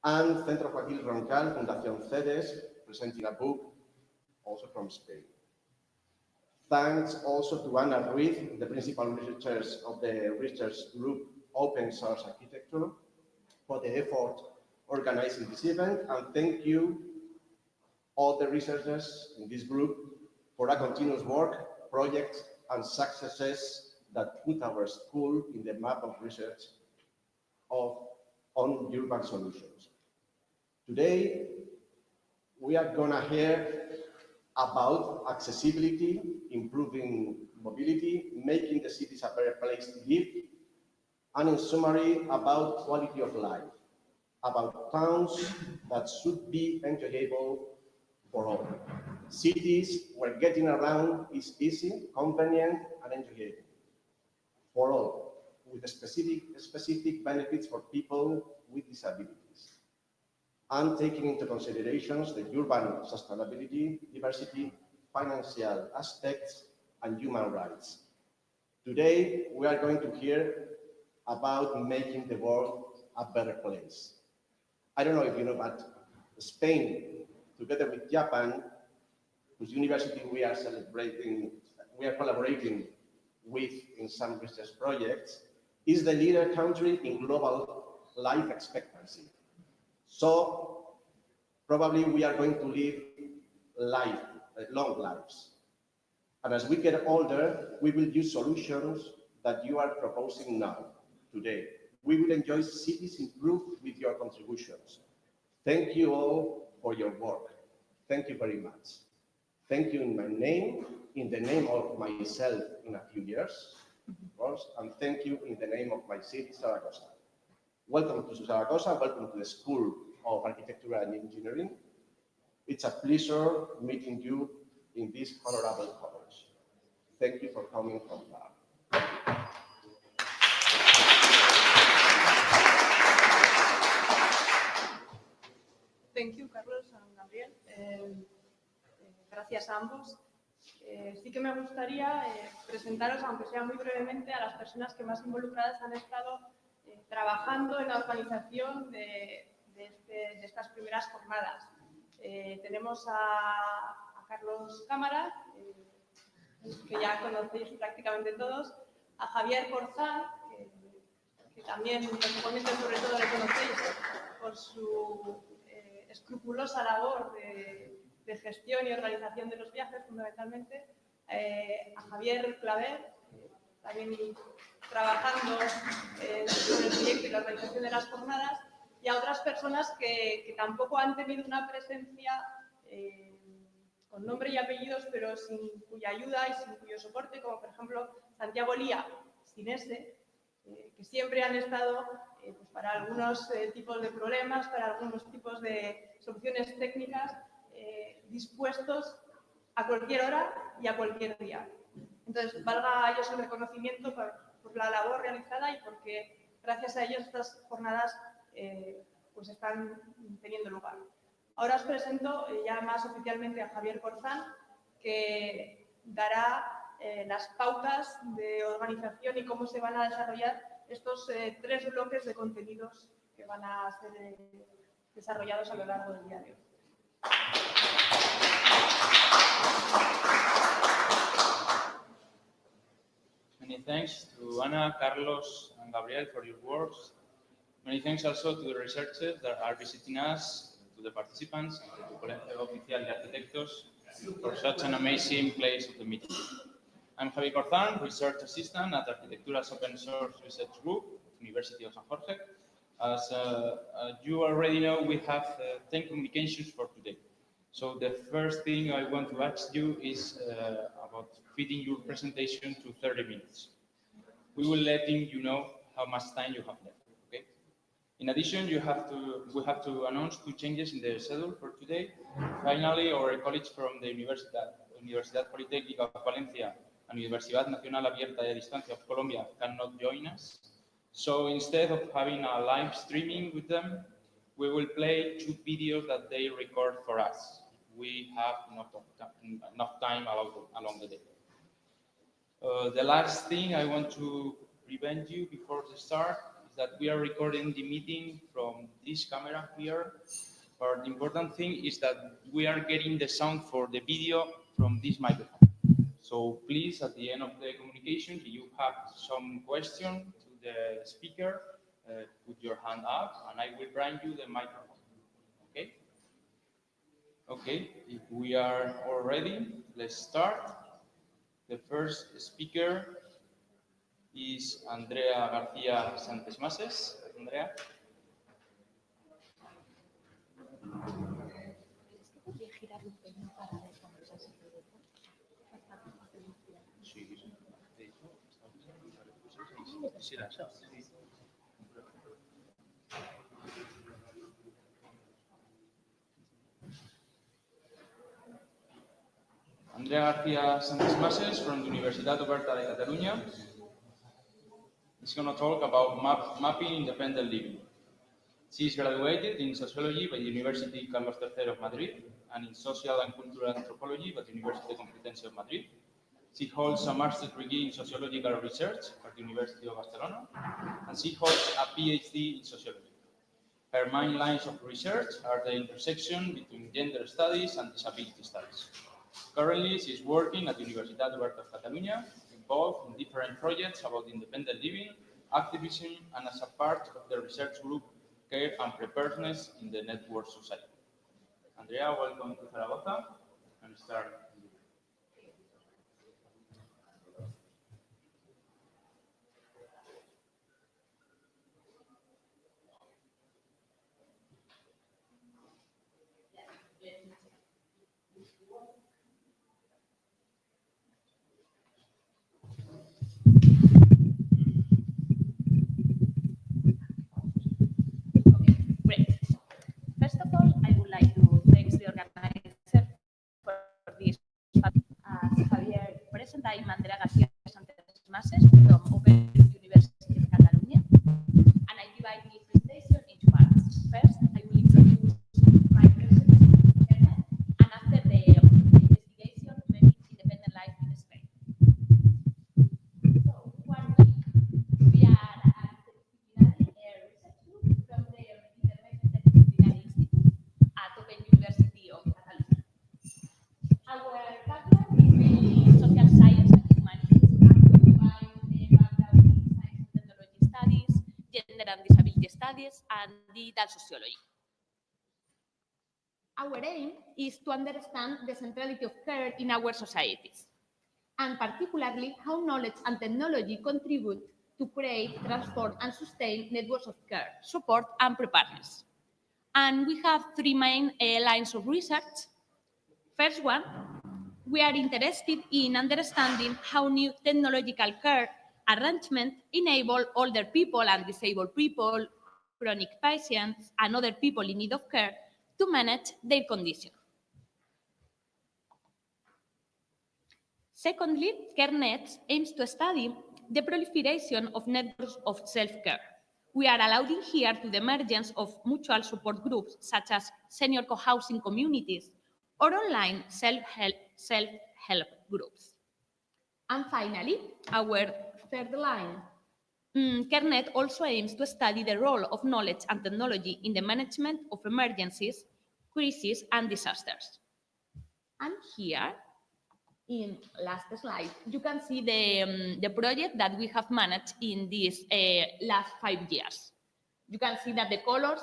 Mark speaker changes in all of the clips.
Speaker 1: and Centro Joaquín Roncal, Fundación CEDES, presenting a book, also from Spain. Thanks also to Ana Ruiz, the principal researchers of the research group Open Source Architecture, for the effort organizing this event, and thank you all the researchers in this group for a continuous work, projects, and successes that put our school in the map of research on urban solutions. Today, we are going to hear about accessibility, improving mobility, making the cities a better place to live, and in summary, about quality of life, about towns that should be enjoyable for all. Cities where getting around is easy, convenient, and enjoyable for all, with specific benefits for people with disabilities, and taking into considerations the urban sustainability, diversity, financial aspects, and human rights. Today, we are going to hear about making the world a better place. I don't know if you know, but Spain, together with Japan, whose university we are collaborating with in some research projects, is the leader country in global life expectancy. So probably we are going to live long lives. And as we get older, we will use solutions that you are proposing now, today. We will enjoy cities improved with your contributions. Thank you all for your work. Thank you very much. Thank you in my name, in the name of myself in a few years, of course, and thank you in the name of my city, Zaragoza. Welcome to Zaragoza, welcome to the School of Architecture and Engineering. It's a pleasure meeting you in this honorable college. Thank you for coming from far.
Speaker 2: Thank you, Carlos and Gabriel. Gracias a ambos. Sí que me gustaría presentaros, aunque sea muy brevemente, a las personas que más involucradas han estado trabajando en la organización de estas primeras jornadas. Tenemos a Carlos Cámara, que ya conocéis prácticamente todos, a Javier Corzán, que también principalmente sobre todo le conocéis por su escrupulosa labor de gestión y organización de los viajes, fundamentalmente, a Javier Claver, también trabajando en el proyecto y la organización de las jornadas, y a otras personas que tampoco han tenido una presencia con nombre y apellidos, pero sin cuya ayuda y sin cuyo soporte, como por ejemplo Santiago Lía, sin ese, que siempre han estado pues para algunos tipos de problemas, para algunos tipos de soluciones técnicas, dispuestos a cualquier hora y a cualquier día. Entonces, valga a ellos el reconocimiento por la labor realizada y porque gracias a ellos estas jornadas pues están teniendo lugar. Ahora os presento ya más oficialmente a Javier Corzán, que dará las pautas de organización y cómo se van a desarrollar estos 3 bloques de contenidos que van a ser desarrollados a lo largo del día de hoy.
Speaker 3: Many thanks to Ana, Carlos, and Gabriel for your words. Many thanks also to the researchers that are visiting us, to the participants, and to the Colegio Oficial de Arquitectos for such an amazing place of the meeting. I'm Javier Corzán, Research Assistant at Arquitectura's Open Source Research Group, University of San Jorge. As you already know, we have 10 communications for today. So the first thing I want to ask you is about fitting your presentation to 30 minutes. We will let you know how much time you have left. Okay? In addition, we have to announce 2 changes in the schedule for today. Finally, our colleagues from the Universidad Politécnica of Valencia and Universidad Nacional Abierta y a Distancia of Colombia cannot join us. So instead of having a live streaming with them, we will play 2 videos that they record for us. We have enough time along the day. The last thing I want to prevent you before the start is that we are recording the meeting from this camera here. But the important thing is that we are getting the sound for the video from this microphone. So please, at the end of the communication, if you have some question to the speaker, put your hand up and I will bring you the microphone. Okay? Okay, if we are all ready, let's start. The first speaker is Andrea García Santesmases. Andrea. Andrea García Santesmases from the Universitat Oberta de Catalunya is going to talk about mapping independent living. She is graduated in sociology by the University Carlos III of Madrid and in social and cultural anthropology by the University Complutense of Madrid. She holds a master's degree in sociological research at the University of Barcelona, and she holds a PhD in sociology. Her main lines of research are the intersection between gender studies and disability studies. Currently, she is working at the Universitat Oberta of Catalunya, involved in different projects about independent living, activism, and as a part of the research group Care and Preparedness in the Network Society. Andrea, welcome to Zaragoza, and start.
Speaker 4: First of all, I would like to thank the organizer for this. As Javier present, I'm Andrea García Santesmases from Open University of Catalunya, and I divide this presentation into parts. First, I will introduce my research and after the investigation of independent life in Spain. So, one week, we are at the research group from the Interdisciplinary Institute at Open University of Catalunya. Our background is mainly social science and humanities, and we combine the background in science and technology studies, gender and disability studies, and digital sociology. Our aim is to understand the centrality of care in our societies, and particularly how knowledge and technology contribute to create, transform, and sustain networks of care, support, and preparedness. And we have three main lines of research. First one, we are interested in understanding how new technological care arrangements enable older people and disabled people, chronic patients, and other people in need of care to manage their condition. Secondly, CareNet aims to study the proliferation of networks of self-care. We are alluding here to the emergence of mutual support groups such as senior co-housing communities or online self-help groups. And finally, our third line, CareNet also aims to study the role of knowledge and technology in the management of emergencies, crises, and disasters. And here, in last slide, you can see the project that we have managed in these last 5 years. You can see that the colors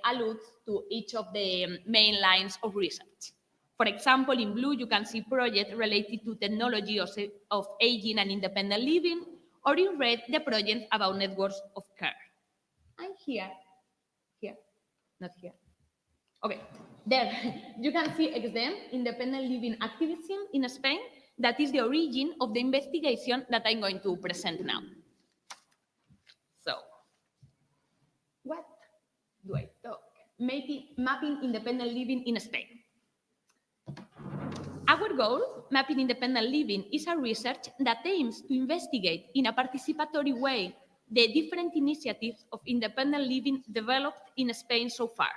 Speaker 4: allude to each of the main lines of research. For example, in blue, you can see projects related to technology of aging and independent living, or in red, the project about networks of care. And here, not here. Okay, there, you can see XDEM, independent living activism in Spain. That is the origin of the investigation that I'm going to present now. So, what do I talk? Mapping independent living in Spain. Our goal, Mapping Independent Living, is a research that aims to investigate in a participatory way the different initiatives of independent living developed in Spain so far.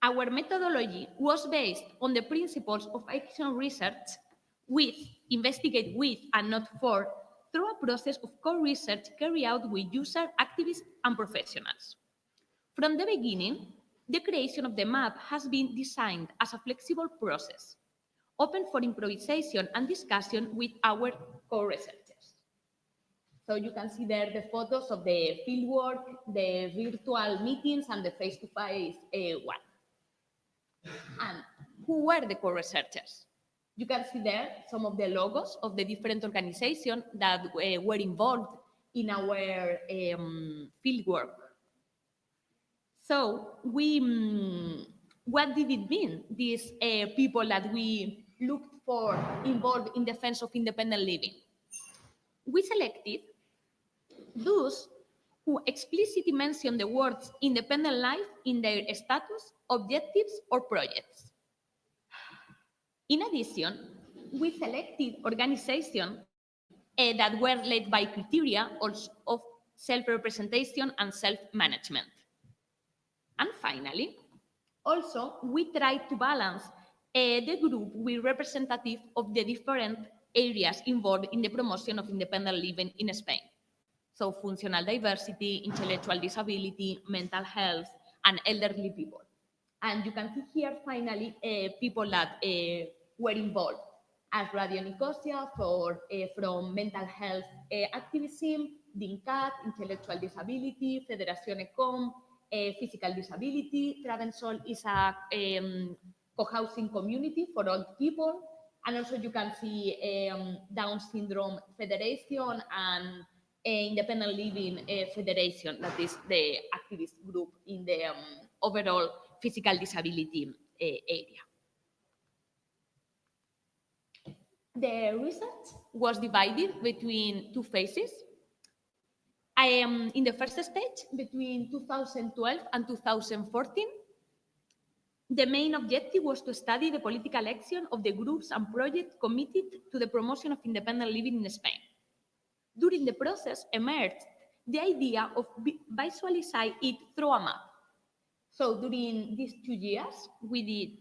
Speaker 4: Our methodology was based on the principles of action research with, investigate with, and not for, through a process of co-research carried out with users, activists, and professionals. From the beginning, the creation of the map has been designed as a flexible process, open for improvisation and discussion with our co-researchers. So you can see there the photos of the fieldwork, the virtual meetings, and the face-to-face one. And who were the co-researchers? You can see there some of the logos of the different organizations that were involved in our fieldwork. So what did it mean, these people that we looked for involved in defense of independent living? We selected those who explicitly mention the words independent life in their status, objectives, or projects. In addition, we selected organizations that were led by criteria of self-representation and self-management. And finally, also, we tried to balance the group with representative of the different areas involved in the promotion of independent living in Spain. So functional diversity, intellectual disability, mental health, and elderly people. And you can see here, finally, people that were involved as Radio Nicosia from mental health activism, DINCAT, intellectual disability, Federación ECOM, physical disability. Travensol is a co-housing community for old people. And also you can see Down Syndrome Federation and Independent Living Federation, that is the activist group in the overall physical disability area. The research was divided between two phases. In the first stage, between 2012 and 2014, the main objective was to study the political action of the groups and projects committed to the promotion of independent living in Spain. During the process emerged the idea of visualizing it through a map. So during these 2 years, we did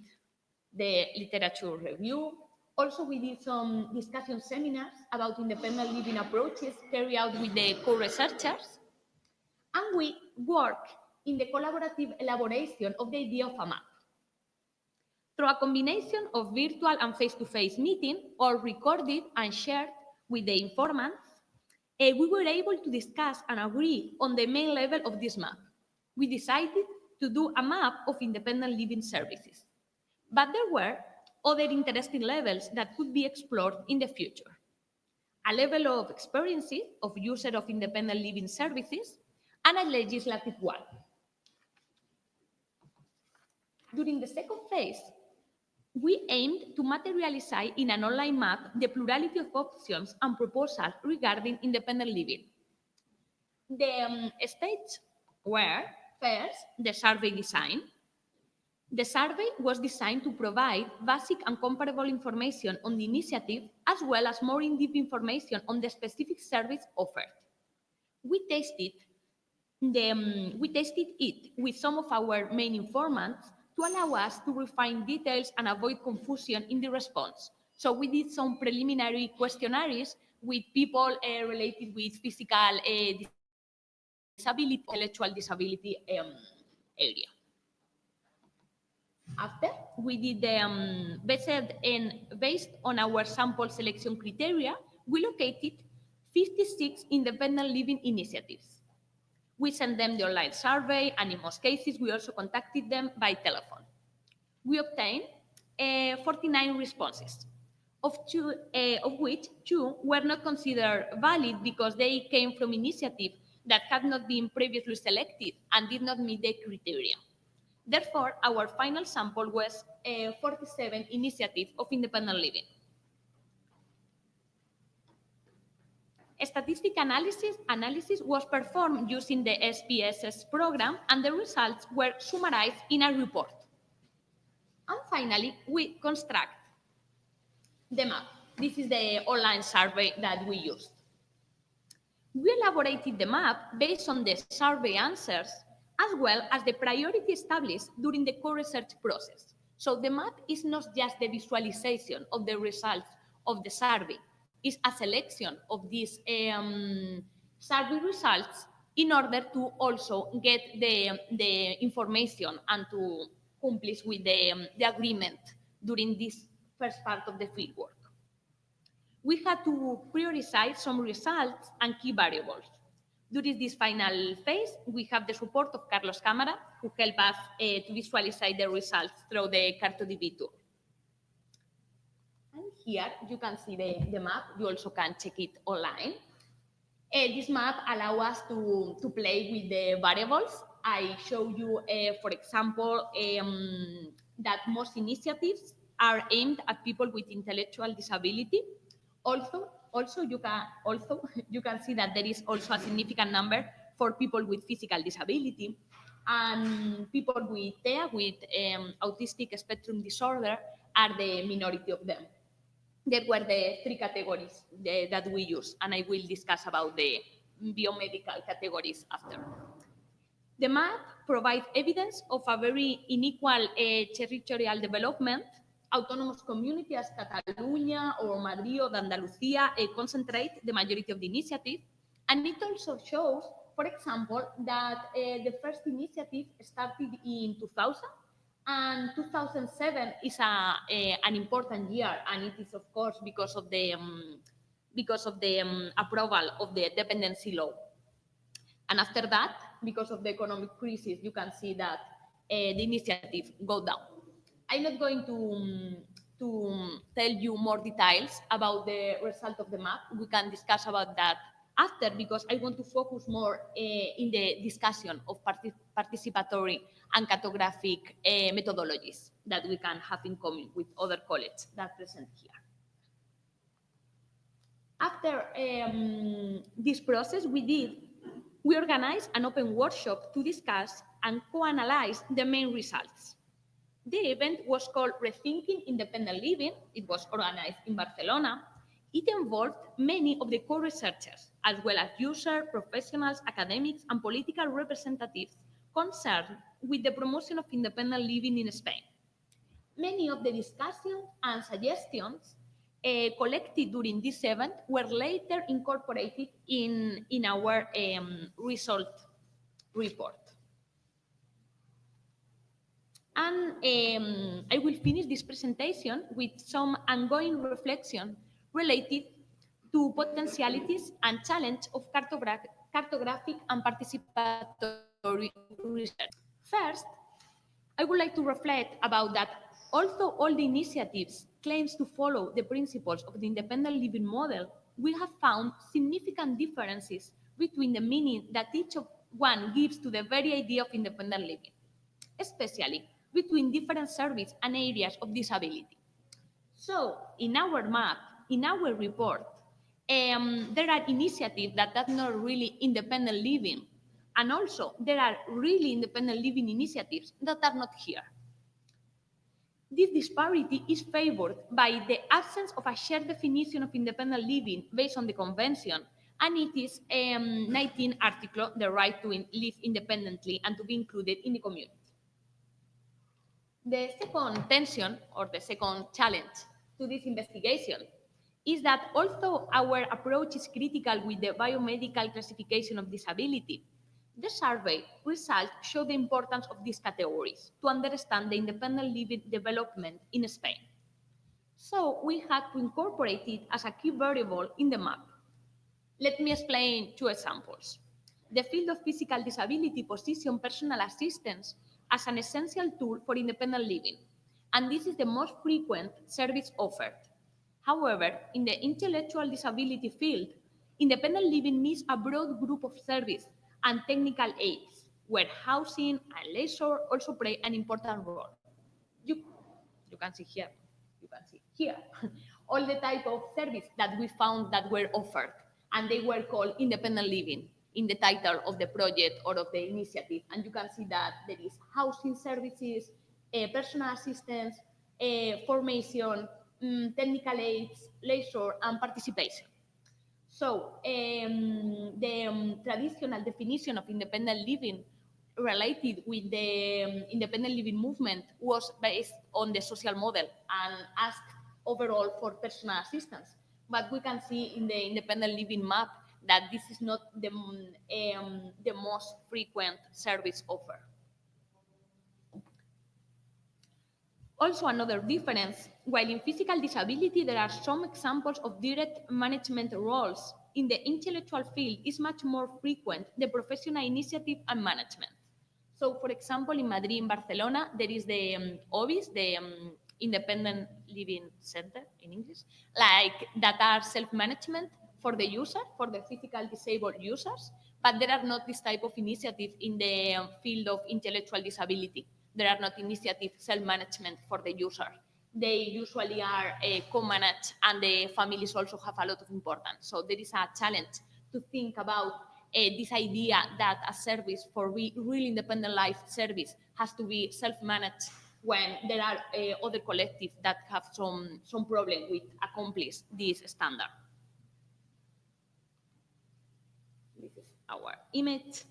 Speaker 4: the literature review. Also, we did some discussion seminars about independent living approaches carried out with the co-researchers. And we worked in the collaborative elaboration of the idea of a map. Through a combination of virtual and face-to-face meetings, all recorded and shared with the informants, we were able to discuss and agree on the main level of this map. We decided to do a map of independent living services. But there were other interesting levels that could be explored in the future. A level of experiences of users of independent living services and a legislative one. During the second phase, we aimed to materialize in an online map the plurality of options and proposals regarding independent living. The stages were, first, the survey design. The survey was designed to provide basic and comparable information on the initiative, as well as more in-depth information on the specific service offered. We tested it with some of our main informants to allow us to refine details and avoid confusion in the response. So we did some preliminary questionnaires with people related with physical disability, intellectual disability area. After, we did based on our sample selection criteria, we located 56 independent living initiatives. We sent them the online survey, and in most cases, we also contacted them by telephone. We obtained 49 responses, of which 2 were not considered valid because they came from initiatives that had not been previously selected and did not meet the criteria. Therefore, our final sample was 47 initiatives of independent living. Statistic analysis was performed using the SPSS program, and the results were summarized in a report. And finally, we construct the map. This is the online survey that we used. We elaborated the map based on the survey answers, as well as the priority established during the co-research process. So the map is not just the visualization of the results of the survey, is a selection of these survey results in order to also get the information and to complete with the agreement during this first part of the fieldwork. We had to prioritize some results and key variables. During this final phase, we have the support of Carlos Cámara, who helped us to visualize the results through the CartoDB tool. And here you can see the map. You also can check it online. This map allows us to play with the variables. I show you, for example, that most initiatives are aimed at people with intellectual disability. Also you can see that there is also a significant number for people with physical disability, and people with TEA, with autistic spectrum disorder, are the minority of them. That were the three categories that we use, and I will discuss about the biomedical categories after. The map provides evidence of a very unequal territorial development. Autonomous communities as Catalonia or Madrid or Andalusia concentrate the majority of the initiative. And it also shows, for example, that the first initiative started in 2000, and 2007 is an important year, and it is, of course, because of the approval of the dependency law. And after that, because of the economic crisis, you can see that the initiative go down. I'm not going to tell you more details about the result of the map. We can discuss about that after, because I want to focus more in the discussion of participatory and cartographic methodologies that we can have in common with other colleges that present here. After this process, we organized an open workshop to discuss and co-analyze the main results. The event was called Rethinking Independent Living. It was organized in Barcelona. It involved many of the co-researchers, as well as users, professionals, academics, and political representatives concerned with the promotion of independent living in Spain. Many of the discussions and suggestions collected during this event were later incorporated in our result report. And I will finish this presentation with some ongoing reflection related to potentialities and challenge of cartographic and participatory research. First, I would like to reflect about that although all the initiatives claims to follow the principles of the independent living model, we have found significant differences between the meaning that each one gives to the very idea of independent living, especially between different services and areas of disability. So in our map, in our report, there are initiatives that are not really independent living, and also there are really independent living initiatives that are not here. This disparity is favored by the absence of a shared definition of independent living based on the convention, and it is 19th article, the right to live independently and to be included in the community. The second tension, or the second challenge to this investigation, is that although our approach is critical with the biomedical classification of disability, the survey results show the importance of these categories to understand the independent living development in Spain. So we had to incorporate it as a key variable in the map. Let me explain two examples. The field of physical disability positions personal assistance as an essential tool for independent living, and this is the most frequent service offered. However, in the intellectual disability field, independent living needs a broad group of services and technical aids, where housing and leisure also play an important role. You can see here, all the type of service that we found that were offered, and they were called independent living in the title of the project or of the initiative. And you can see that there is housing services, personal assistance, formation, technical aids, leisure, and participation. So the traditional definition of independent living related with the independent living movement was based on the social model and asked overall for personal assistance. but we can see in the independent living map that this is not the most frequent service offer. Also, another difference, while in physical disability there are some examples of direct management roles, in the intellectual field is much more frequent the professional initiative and management. So, for example, in Madrid and Barcelona, there is the OBIS, the Independent Living Center in English, like that are self-management for the user, for the physical disabled users, but there are not this type of initiative in the field of intellectual disability. There are not initiatives self-management for the user. They usually are co-managed, and the families also have a lot of importance. So there is a challenge to think about this idea that a service for real independent life service has to be self-managed when there are other collectives that have some problem with accomplish this standard. This is our image.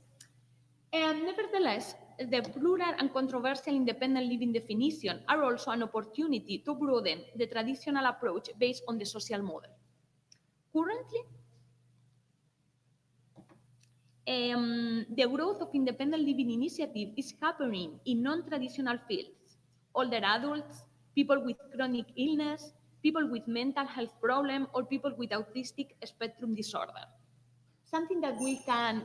Speaker 4: And nevertheless, the plural and controversial independent living definition are also an opportunity to broaden the traditional approach based on the social model. Currently, the growth of independent living initiative is happening in non-traditional fields. Older adults, people with chronic illness, people with mental health problems, or people with autistic spectrum disorder. Something that we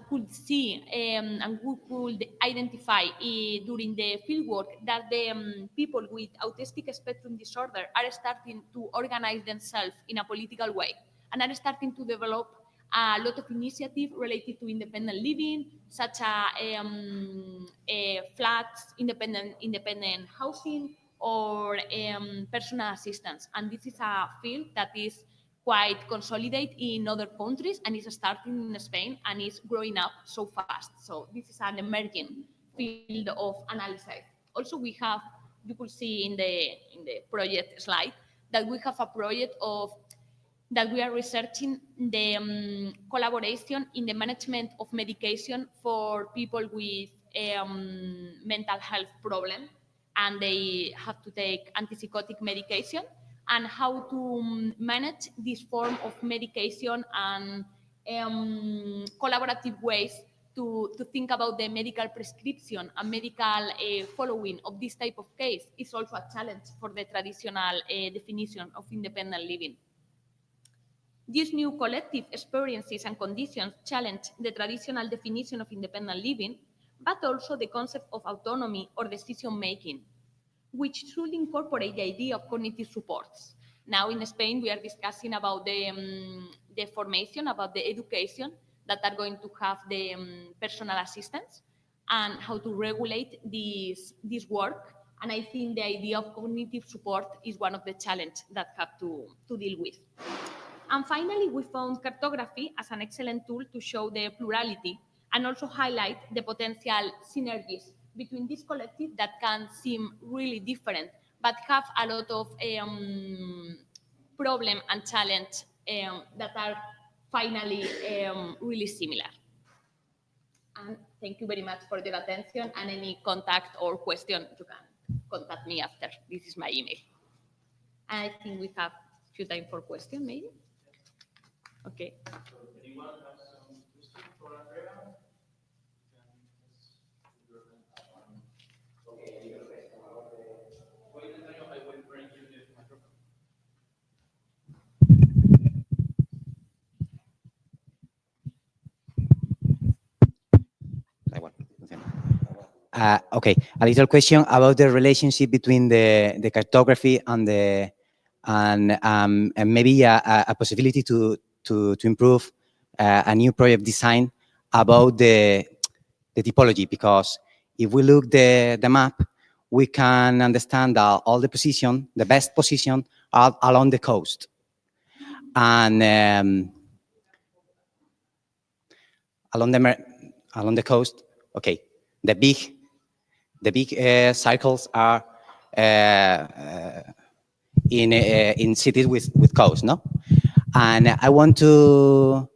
Speaker 4: could see and we could identify during the fieldwork, that the people with autistic spectrum disorder are starting to organize themselves in a political way and are starting to develop a lot of initiatives related to independent living, such as flats, independent housing, or personal assistance. And this is a field that is quite consolidated in other countries and is starting in Spain and is growing up so fast. So this is an emerging field of analysis. Also, we have, you could see in the project slide, that we have a project that we are researching the collaboration in the management of medication for people with mental health problem, and they have to take antipsychotic medication, and how to manage this form of medication, and collaborative ways to think about the medical prescription and medical following of this type of case is also a challenge for the traditional definition of independent living. These new collective experiences and conditions challenge the traditional definition of independent living, but also the concept of autonomy or decision-making, which should incorporate the idea of cognitive supports. Now in Spain, we are discussing about the formation, about the education that are going to have the personal assistants, and how to regulate this work. And I think the idea of cognitive support is one of the challenges that have to deal with. And finally, we found cartography as an excellent tool to show the plurality and also highlight the potential synergies between these collectives that can seem really different, but have a lot of problem and challenge that are finally really similar. And thank you very much for your attention, and any contact or question, you can contact me after. This is my email. And I think we have a few time for questions, maybe. Okay.
Speaker 3: So anyone has some questions for Andrea? I will bring you the microphone.
Speaker 5: Okay, a little question about the relationship between the cartography and maybe a possibility to improve a new project design about the typology, because if we look the map, we can understand that all the best position are along the coast, and along the coast. Okay, the big cycles are in cities with coast, no? And I want to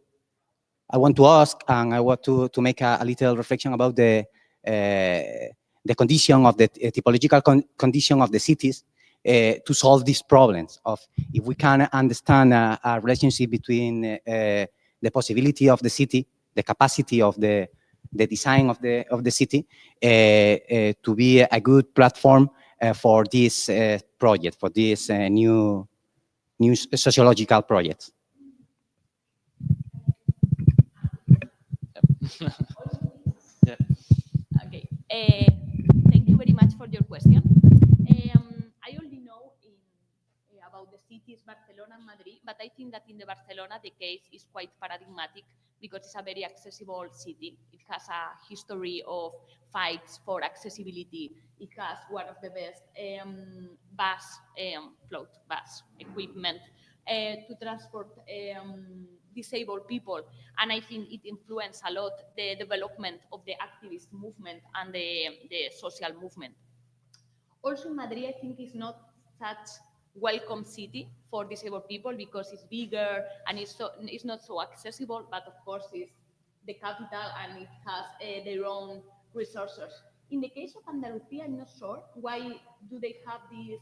Speaker 5: ask, and I want to make a little reflection about the condition of the typological condition of the cities, to solve these problems of if we can understand a relationship between the possibility of the city, the capacity of the design of the city to be a good platform for this project, for this new sociological project.
Speaker 3: Yeah.
Speaker 4: Okay. Thank you very much for your question. I only know about the cities Barcelona and Madrid, but I think that in the Barcelona the case is quite paradigmatic because it's a very accessible city. It has a history of fights for accessibility. It has one of the best float bus equipment to transport disabled people, and I think it influenced a lot the development of the activist movement and the social movement. Also, Madrid, I think, is not such welcome city for disabled people because it's bigger and it's not so accessible, but of course it's the capital and it has their own resources. In the case of Andalusia, I'm not sure why do they have the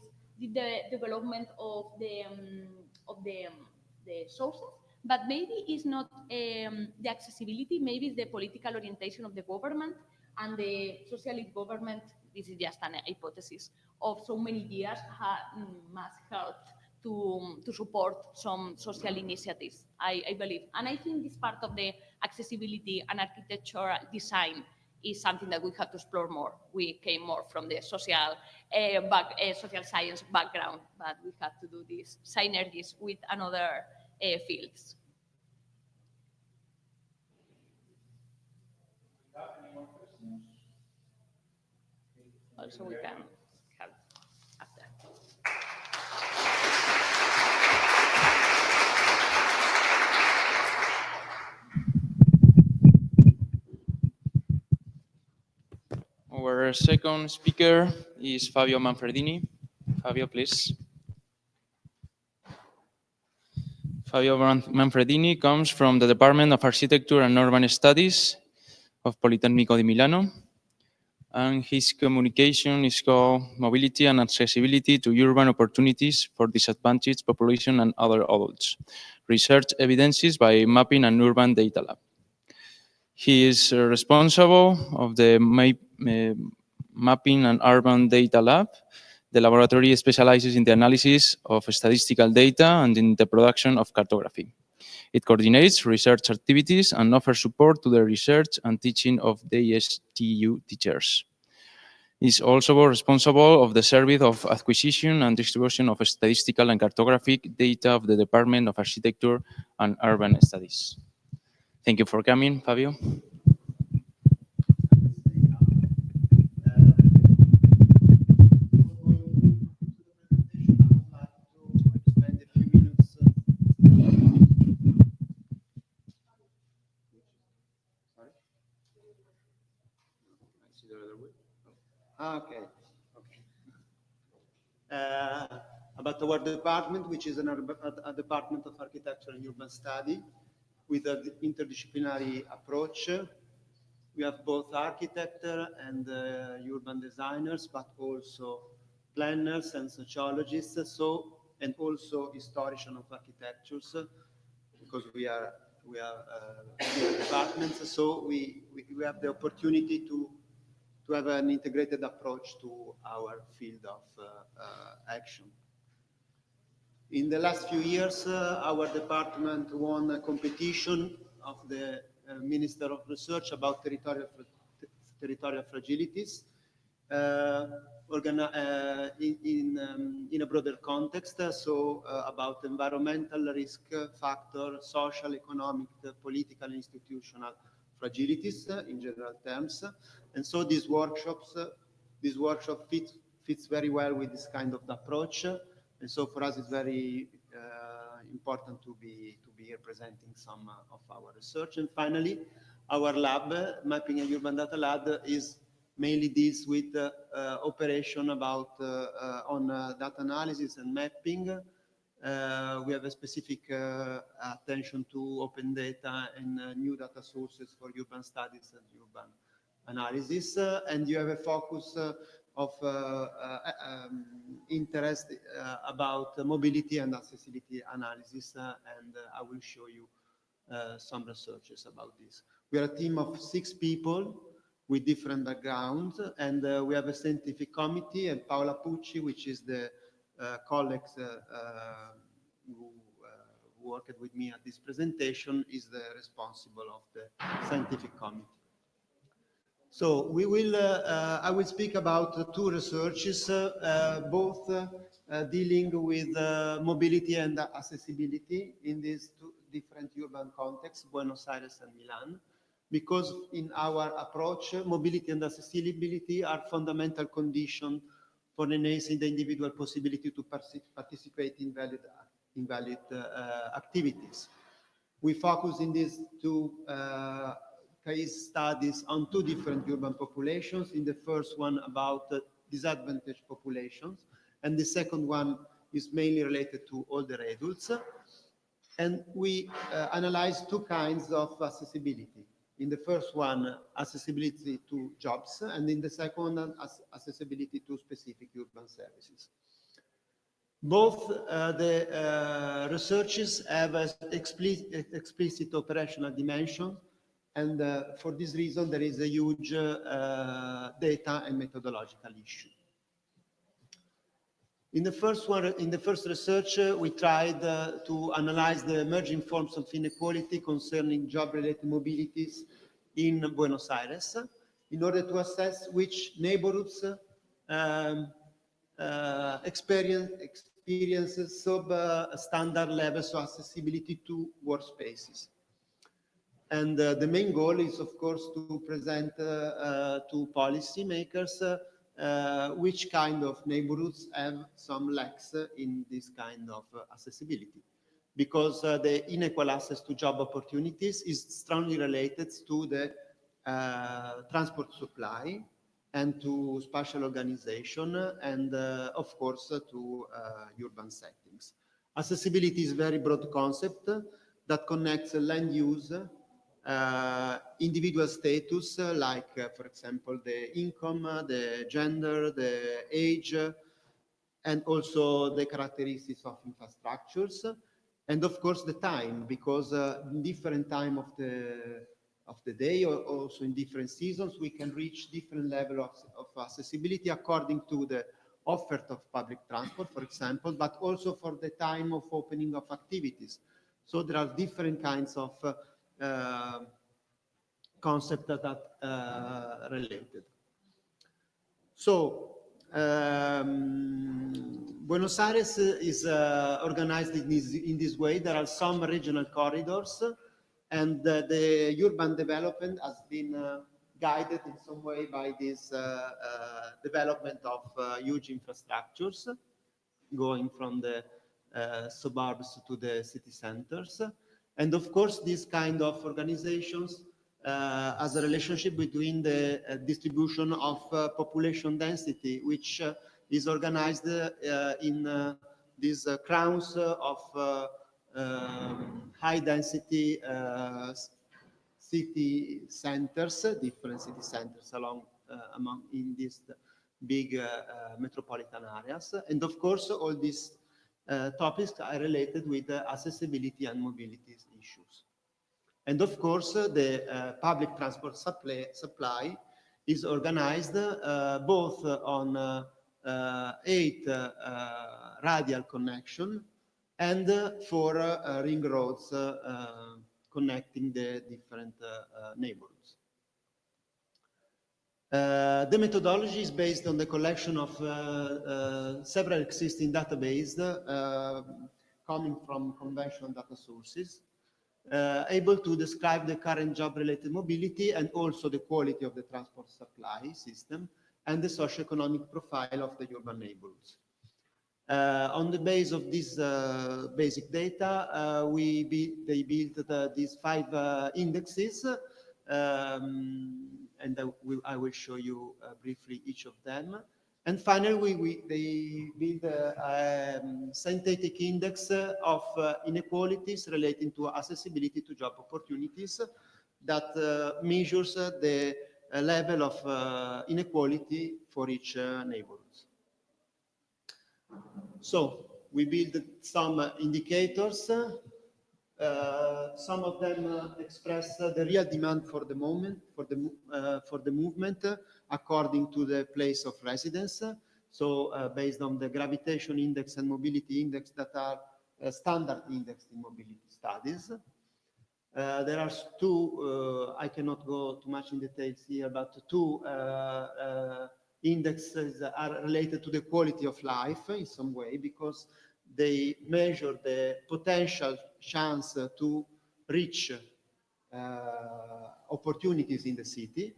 Speaker 4: development of the sources, but maybe it's not the accessibility, maybe it's the political orientation of the government and the socialist government. This is just an hypothesis of so many years must help to support some social initiatives, I believe. And I think this part of the accessibility and architectural design is something that we have to explore more. We came more from the social science background, but we have to do these synergies with another fields. Also, we can have after.
Speaker 3: Our second speaker is Fabio Manfredini. Fabio, please. Fabio Manfredini comes from the Department of Architecture and Urban Studies of Politecnico di Milano, and his communication is called Mobility and Accessibility to Urban Opportunities for Disadvantaged Population and Other Adults, Research Evidences by Mapping and Urban Data Lab. He is responsible of the Mapping and Urban Data Lab. The laboratory specializes in the analysis of statistical data and in the production of cartography. It coordinates research activities and offers support to the research and teaching of the STU teachers. It is also responsible of the service of acquisition and distribution of statistical and cartographic data of the Department of Architecture and Urban Studies. Thank you for coming, Fabio.
Speaker 6: Okay. About our department, which is a department of architecture and urban study with an interdisciplinary approach. We have both architects and urban designers, but also planners and sociologists, and also historians of architectures, because we are departments. So we have the opportunity to have an integrated approach to our field of action. In the last few years, our department won a competition of the Minister of Research about territorial fragilities in a broader context, about environmental risk factor, social, economic, political, and institutional fragilities in general terms. And so this workshop fits very well with this kind of approach. And so for us, it's very important to be here presenting some of our research. And finally, our lab, Mapping and Urban Data Lab, is mainly deals with operation about on data analysis and mapping. We have a specific attention to open data and new data sources for urban studies and urban analysis. And you have a focus of interest about mobility and accessibility analysis, and I will show you some researches about this. We are a team of 6 people with different backgrounds, and we have a scientific committee, and Paola Pucci, which is the colleague who worked with me at this presentation, is the responsible of the scientific committee. So we will, I will speak about 2 researches, both dealing with mobility and accessibility in these 2 different urban contexts, Buenos Aires and Milan, because in our approach, mobility and accessibility are fundamental conditions for enhancing the individual possibility to participate in valid activities. We focus in these 2 case studies on 2 different urban populations. In the first one about disadvantaged populations, and the second one is mainly related to older adults. And we analyze 2 kinds of accessibility. In the first one, accessibility to jobs, and in the second one, accessibility to specific urban services. Both the researches have an explicit operational dimension, and for this reason, there is a huge data and methodological issue. In the first research, we tried to analyze the emerging forms of inequality concerning job-related mobilities in Buenos Aires in order to assess which neighborhoods experience sub-standard levels of accessibility to workspaces. And the main goal is, of course, to present to policymakers which kind of neighborhoods have some lacks in this kind of accessibility. Because the unequal access to job opportunities is strongly related to the transport supply and to spatial organization and, of course, to urban settings. Accessibility is a very broad concept that connects land use, individual status, like, for example, the income, the gender, the age, and also the characteristics of infrastructures, and of course the time, because in different time of the day, or also in different seasons, we can reach different level of accessibility according to the offer of public transport, for example, but also for the time of opening of activities. So there are different kinds of concepts that are related. So Buenos Aires is organized in this way. There are some regional corridors, and the urban development has been guided in some way by this development of huge infrastructures going from the suburbs to the city centers. And of course, this kind of organizations has a relationship between the distribution of population density, which is organized in these crowns of high density city centers, different city centers among in these big metropolitan areas. And of course, all these topics are related with accessibility and mobility issues. And of course, the public transport supply is organized both on 8 radial connection and 4 ring roads connecting the different neighborhoods. The methodology is based on the collection of several existing databases coming from conventional data sources, able to describe the current job-related mobility and also the quality of the transport supply system and the socioeconomic profile of the urban neighborhoods. On the base of this basic data, they built these 5 indexes, and I will show you briefly each of them. And finally, they build a synthetic index of inequalities relating to accessibility to job opportunities that measures the level of inequality for each neighborhood. So we built some indicators. Some of them express the real demand for the moment, for the movement according to the place of residence. So based on the gravitation index and mobility index that are standard index in mobility studies. There are two, I cannot go too much in details here, but two indexes are related to the quality of life in some way, because they measure the potential chance to reach opportunities in the city.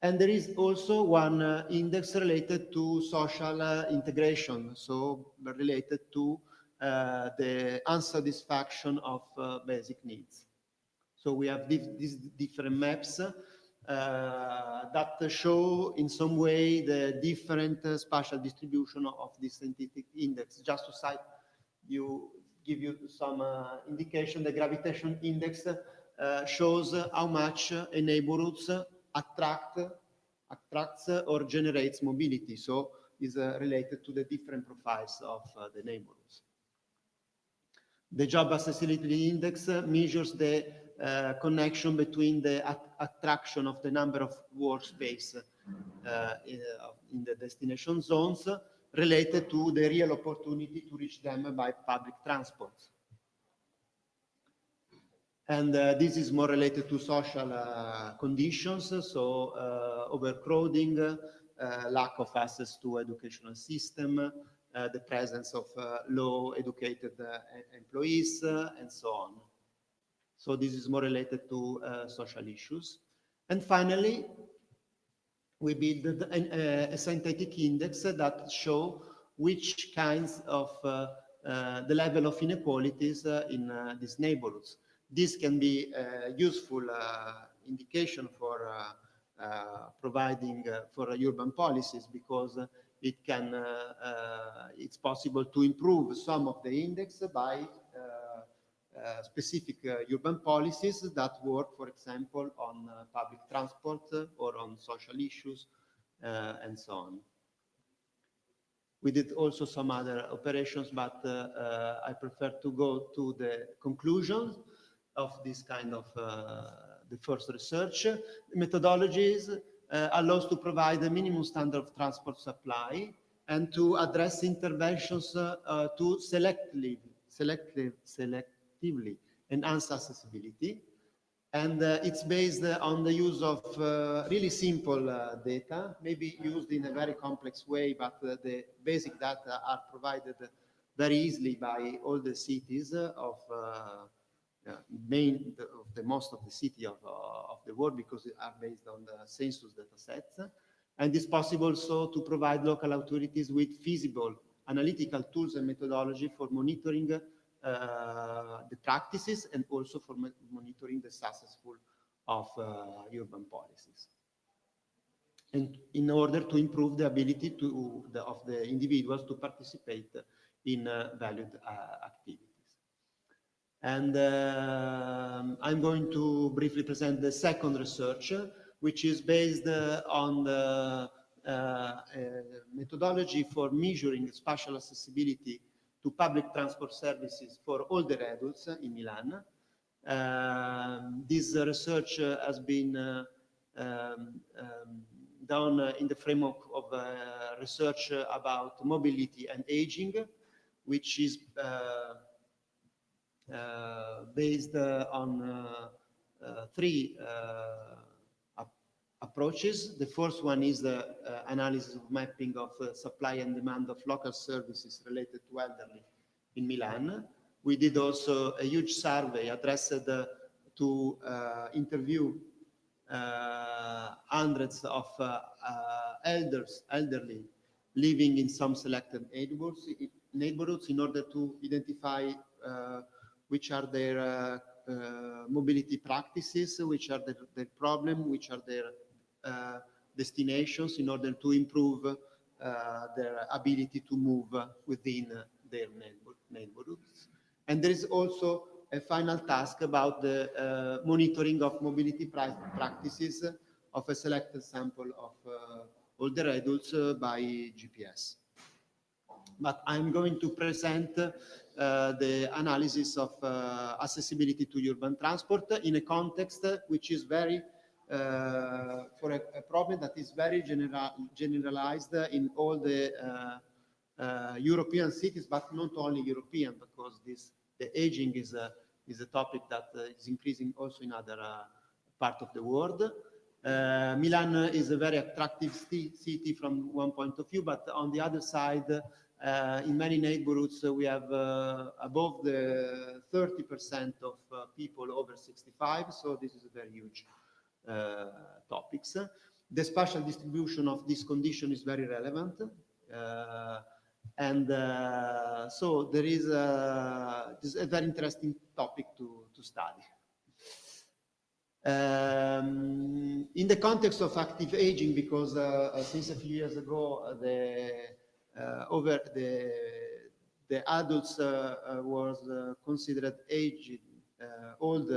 Speaker 6: And there is also one index related to social integration, so related to the unsatisfaction of basic needs. So we have these different maps that show in some way the different spatial distribution of this scientific index. Just to cite give you some indication, the gravitation index shows how much a neighborhood attracts or generates mobility. So is related to the different profiles of the neighborhoods. The job accessibility index measures the connection between the attraction of the number of workspace in the destination zones related to the real opportunity to reach them by public transport. And this is more related to social conditions, so overcrowding, lack of access to educational system, the presence of low educated employees, and so on. So this is more related to social issues. And finally, we built a synthetic index that show which kinds of the level of inequalities in these neighborhoods. This can be a useful indication for providing for urban policies, because it can it's possible to improve some of the index by specific urban policies that work, for example, on public transport or on social issues and so on. We did also some other operations, but I prefer to go to the conclusions of this kind of the first research. Methodologies allows to provide a minimum standard of transport supply and to address interventions to selectively enhance accessibility. And it's based on the use of really simple data, maybe used in a very complex way, but the basic data are provided very easily by all the cities of most of the city of the world, because they are based on the census data sets. And it's possible also to provide local authorities with feasible analytical tools and methodology for monitoring the practices and also for monitoring the successful of urban policies. And in order to improve the ability of the individuals to participate in valued activities. And I'm going to briefly present the second research, which is based on the methodology for measuring spatial accessibility to public transport services for older adults in Milan. This research has been done in the framework of research about mobility and aging, which is based on three approaches. The first one is the analysis of mapping of supply and demand of local services related to elderly in Milan. We did also a huge survey addressed to interview hundreds of elderly living in some selected neighborhoods in order to identify which are their mobility practices, which are their problems, which are their destinations, in order to improve their ability to move within their neighborhoods. And there is also a final task about the monitoring of mobility practices of a selected sample of older adults by GPS. But I'm going to present the analysis of accessibility to urban transport in a context which is very, for a problem that is very generalized in all the European cities, but not only European, because the aging is a topic that is increasing also in other parts of the world. Milan is a very attractive city from one point of view, but on the other side, in many neighborhoods, we have above the 30% of people over 65, so this is a very huge topics. The spatial distribution of this condition is very relevant. So there is this is a very interesting topic to study. In the context of active aging, because since a few years ago, the adults was considered aged old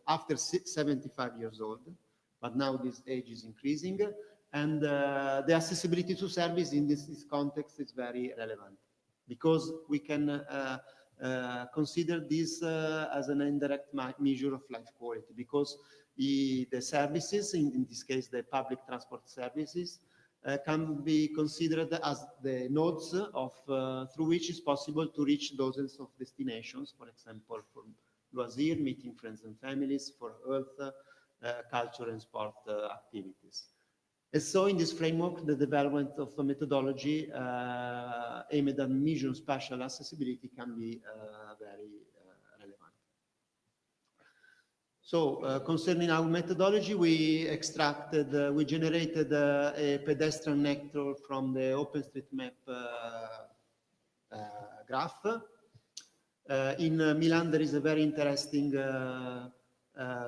Speaker 6: after 75 years old, but now this age is increasing, and the accessibility to service in this context is very relevant, because we can consider this as an indirect measure of life quality, because the services, in this case the public transport services, can be considered as the nodes of through which is possible to reach dozens of destinations, for example, for loisir, meeting friends and families, for health, culture and sport activities. And so in this framework, the development of a methodology aimed at measuring spatial accessibility can be very relevant. So concerning our methodology, we generated a pedestrian network from the OpenStreetMap graph. In Milan, there is a very interesting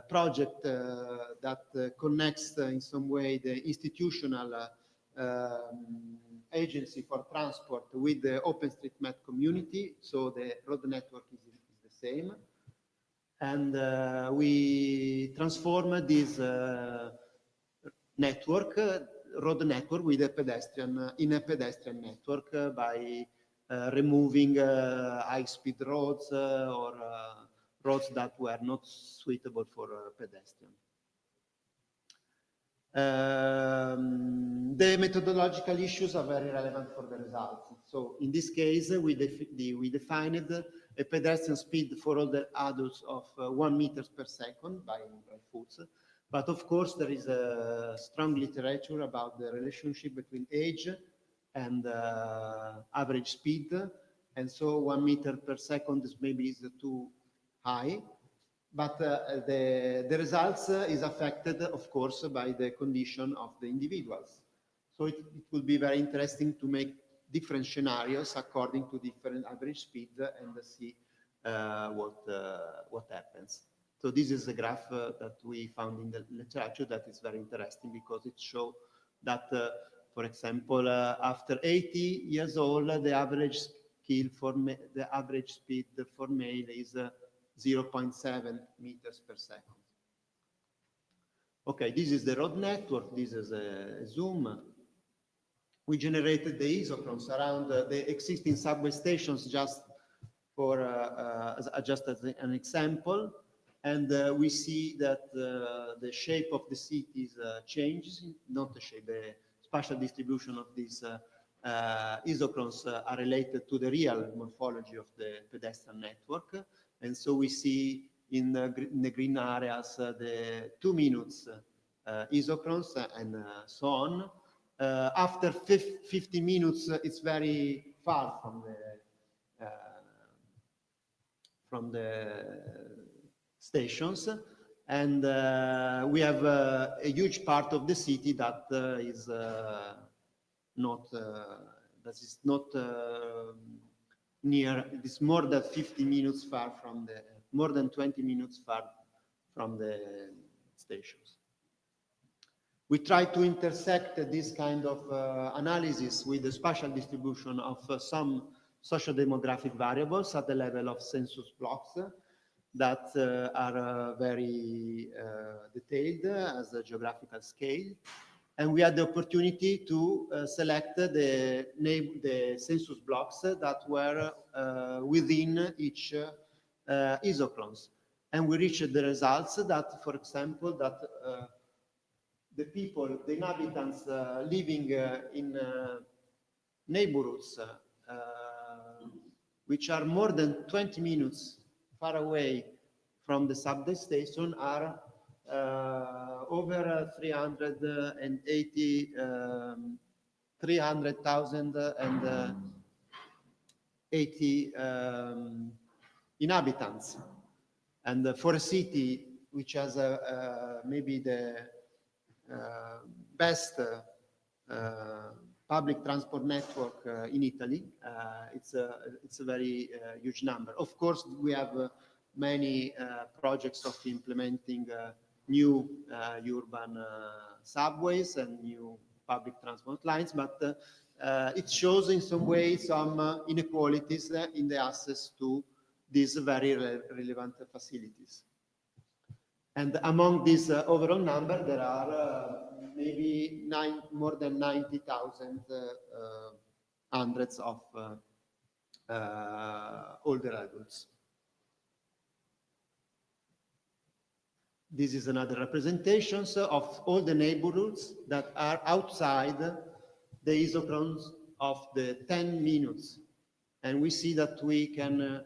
Speaker 6: project that connects in some way the institutional agency for transport with the OpenStreetMap community. So the road network is the same. And we transform this network, road network, with a pedestrian in a pedestrian network by removing high-speed roads or roads that were not suitable for pedestrians. The methodological issues are very relevant for the results. So in this case, we defined a pedestrian speed for all the adults of 1 meter per second by foot. But of course, there is a strong literature about the relationship between age and average speed. And so 1 meter per second is maybe too high. But the results is affected, of course, by the condition of the individuals. So it will be very interesting to make different scenarios according to different average speed and see what happens. So this is a graph that we found in the literature that is very interesting, because it shows that, for example, after 80 years old, the average speed for male is 0.7 meters per second. Okay, this is the road network. This is a zoom. We generated the isochrones around the existing subway stations just as an example. And we see that the shape of the cities changes, not the shape, the spatial distribution of these isochrones are related to the real morphology of the pedestrian network. And so we see in the green areas the 2 minutes isochrones and so on. After 50 minutes, it's very far from the stations, and we have a huge part of the city that is not near. It is more than 50 minutes far from the, more than 20 minutes far from the stations. We try to intersect this kind of analysis with the spatial distribution of some social demographic variables at the level of census blocks. that are very detailed as a geographical scale. And we had the opportunity to select the census blocks that were within each isochrons. And we reached the results that, for example, that the people, the inhabitants living in neighborhoods which are more than 20 minutes far away from the subway station are over 380 inhabitants. And for a city which has maybe the best public transport network in Italy, it's a very huge number. Of course, we have many projects of implementing new urban subways and new public transport lines, but it shows in some way some inequalities in the access to these very relevant facilities. And among this overall number, there are maybe more than 90,000 hundreds of older adults. This is another representation of all the neighborhoods that are outside the isochrons of the 10 minutes. And we see that we can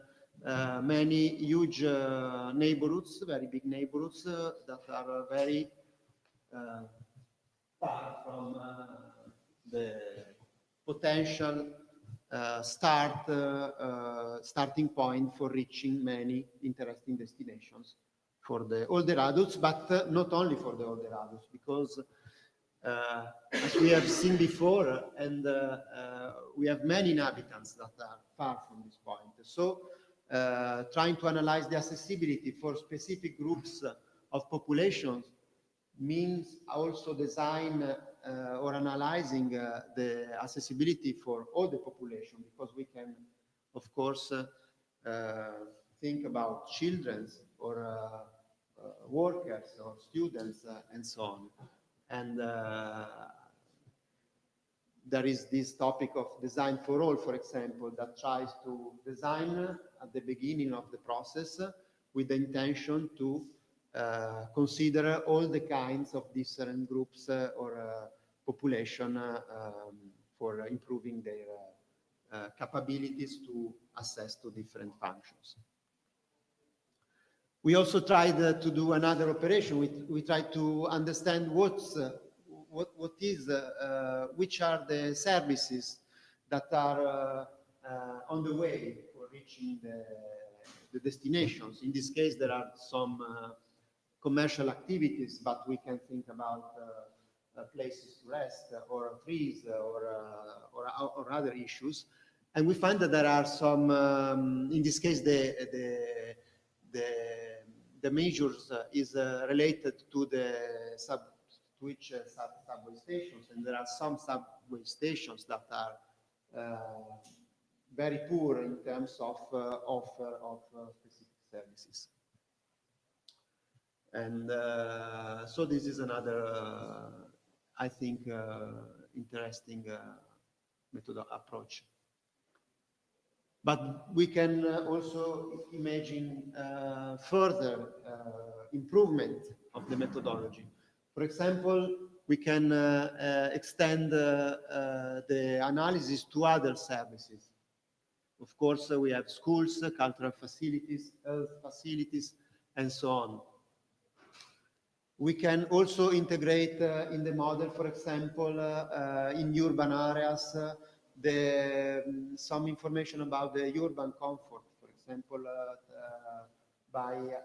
Speaker 6: many huge neighborhoods, very big neighborhoods that are very far from the potential starting point for reaching many interesting destinations for the older adults, but not only for the older adults, because as we have seen before, and we have many inhabitants that are far from this point. So trying to analyze the accessibility for specific groups of populations means also design or analyzing the accessibility for all the population, because we can, of course, think about children or workers or students and so on. And there is this topic of design for all, for example, that tries to design at the beginning of the process with the intention to consider all the kinds of different groups or population for improving their capabilities to access to different functions. We also tried to do another operation. We tried to understand which are the services that are on the way for reaching the destinations. In this case, there are some commercial activities, but we can think about places to rest or trees or other issues. And we find that there are some, in this case, the measures is related to the subway stations, and there are some subway stations that are very poor in terms of offer of specific services. And so this is another, I think, interesting method approach. But we can also imagine further improvement of the methodology. For example, we can extend the analysis to other services. Of course, we have schools, cultural facilities, health facilities, and so on. We can also integrate in the model, for example, in urban areas, some information about the urban comfort, for example, by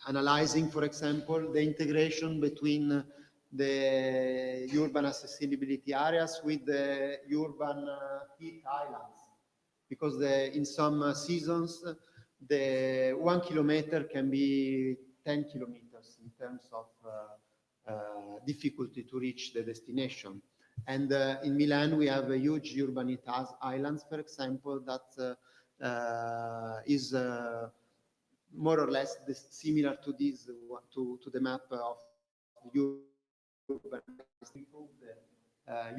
Speaker 6: analyzing, for example, the integration between the urban accessibility areas with the urban heat islands, because in some seasons, the 1 kilometer can be 10 kilometers in terms of difficulty to reach the destination. And in Milan, we have a huge urbanity islands, for example, that is more or less similar to this, to the map of urban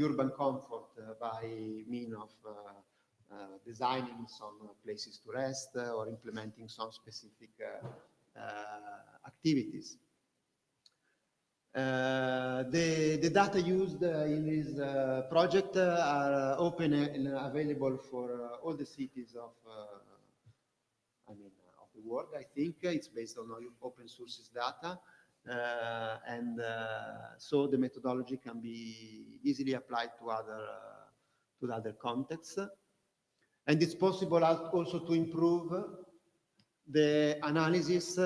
Speaker 6: urban comfort by means of designing some places to rest or implementing some specific activities. The data used in this project are open and available for all the cities of, of the world. I think it's based on open sources data, so the methodology can be easily applied to other contexts, and it's possible also to improve the analysis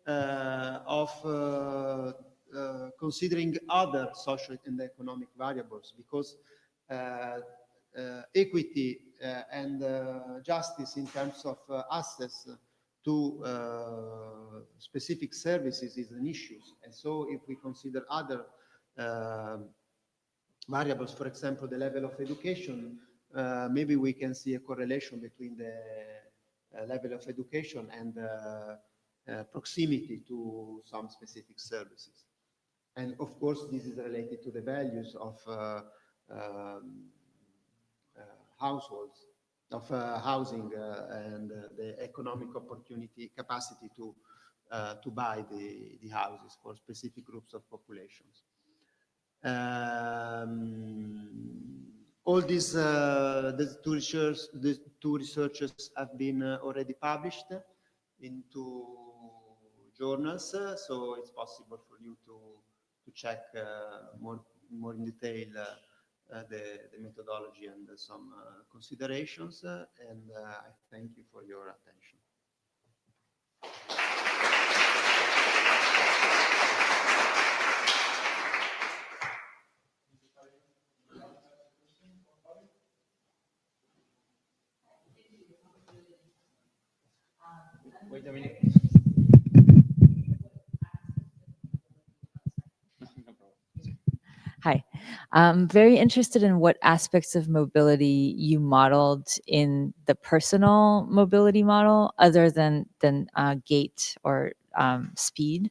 Speaker 6: of considering other social and economic variables, because equity and justice in terms of access to specific services is an issue. And so if we consider other variables, for example, the level of education, maybe we can see a correlation between the level of education and proximity to some specific services. And of course, this is related to the values of households, of housing, and the economic opportunity capacity to buy the houses for specific groups of populations. All these the two researchers have been already published into journals, so it's possible for you to check more in detail the methodology and some considerations, and I thank you for your attention.
Speaker 3: Wait a minute. No problem.
Speaker 7: Hi. I'm very interested in what aspects of mobility you modeled in the personal mobility model other than gait or speed.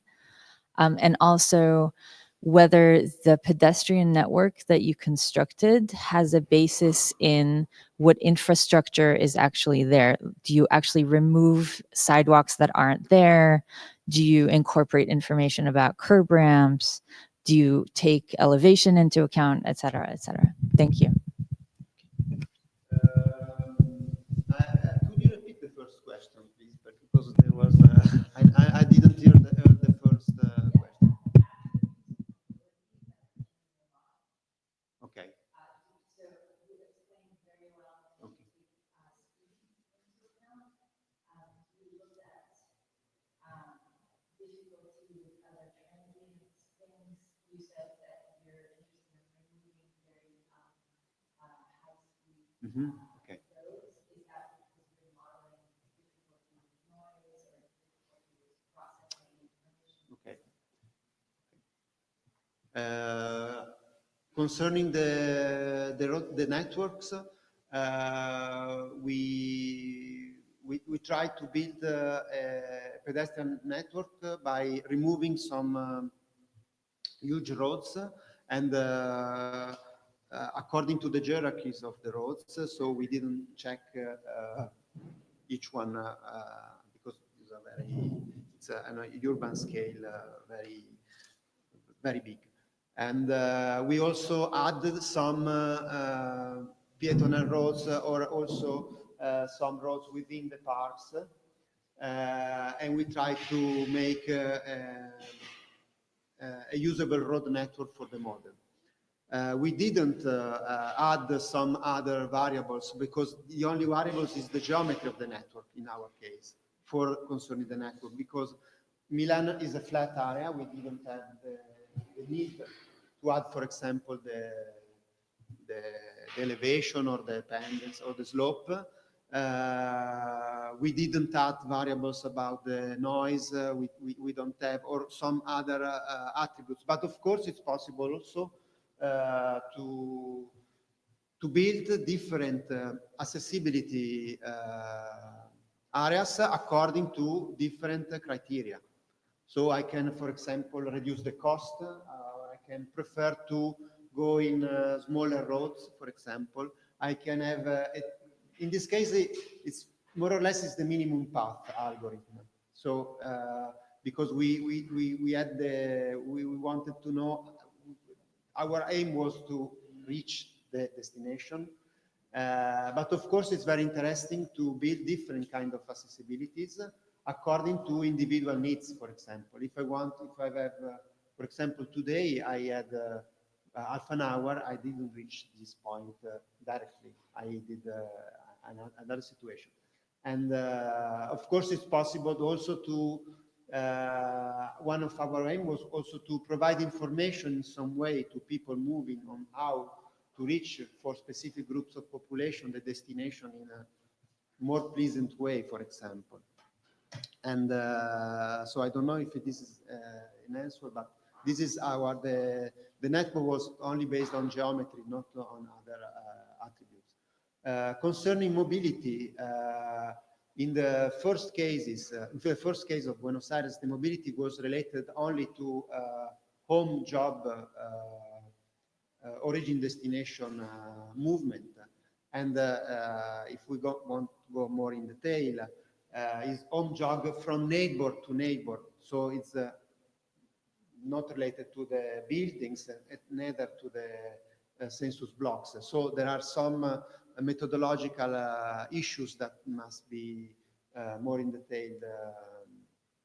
Speaker 7: And also whether the pedestrian network that you constructed has a basis in what infrastructure is actually there. Do you actually remove sidewalks that aren't there? Do you incorporate information about curb ramps? Do you take elevation into account, et cetera, et cetera? Thank you.
Speaker 6: Could you repeat the first question, please? Because there was, I didn't hear the first question. Okay. Okay. Mm-hmm. Okay. Okay. Concerning the networks, we try to build a pedestrian network by removing some huge roads and according to the hierarchies of the roads. So we didn't check each one because it's an urban scale, very big. And we also added some peatonal roads or also some roads within the parks. And we try to make a usable road network for the model. We didn't add some other variables because the only variables is the geometry of the network in our case for concerning the network, because Milan is a flat area. We didn't have the need to add, for example, the elevation or the dependence or the slope. We didn't add variables about the noise. We don't have, or some other attributes. But of course, it's possible also to build different accessibility areas according to different criteria. So I can, for example, reduce the cost, or I can prefer to go in smaller roads, for example. I can have, in this case, it's more or less is the minimum path algorithm. So because we wanted to know, our aim was to reach the destination. But of course, it's very interesting to build different kind of accessibilities according to individual needs. For example, if I have, for example, today I had half an hour, I didn't reach this point directly. I did another situation. And of course, it's possible also to, one of our aim was also to provide information in some way to people moving on how to reach for specific groups of population the destination in a more pleasant way, for example. And so I don't know if this is an answer, but this is the network was only based on geometry, not on other attributes. Concerning mobility, in the first cases, in the first case of Buenos Aires, the mobility was related only to home job origin destination movement. And if we want to go more in detail, is home job from neighbor to neighbor. So it's not related to the buildings, neither to the census blocks. So there are some methodological issues that must be more in detail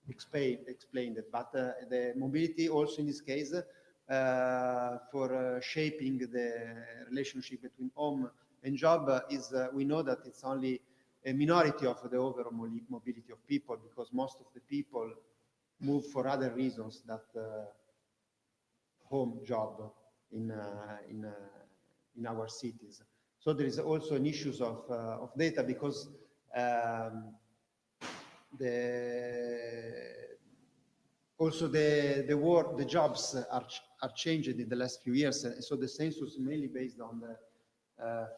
Speaker 6: explained. But the mobility also in this case for shaping the relationship between home and job is, we know that it's only a minority of the overall mobility of people, because most of the people move for other reasons that home job in our cities. So there is also an issues of data, because the jobs are changed in the last few years. So the census is mainly based on the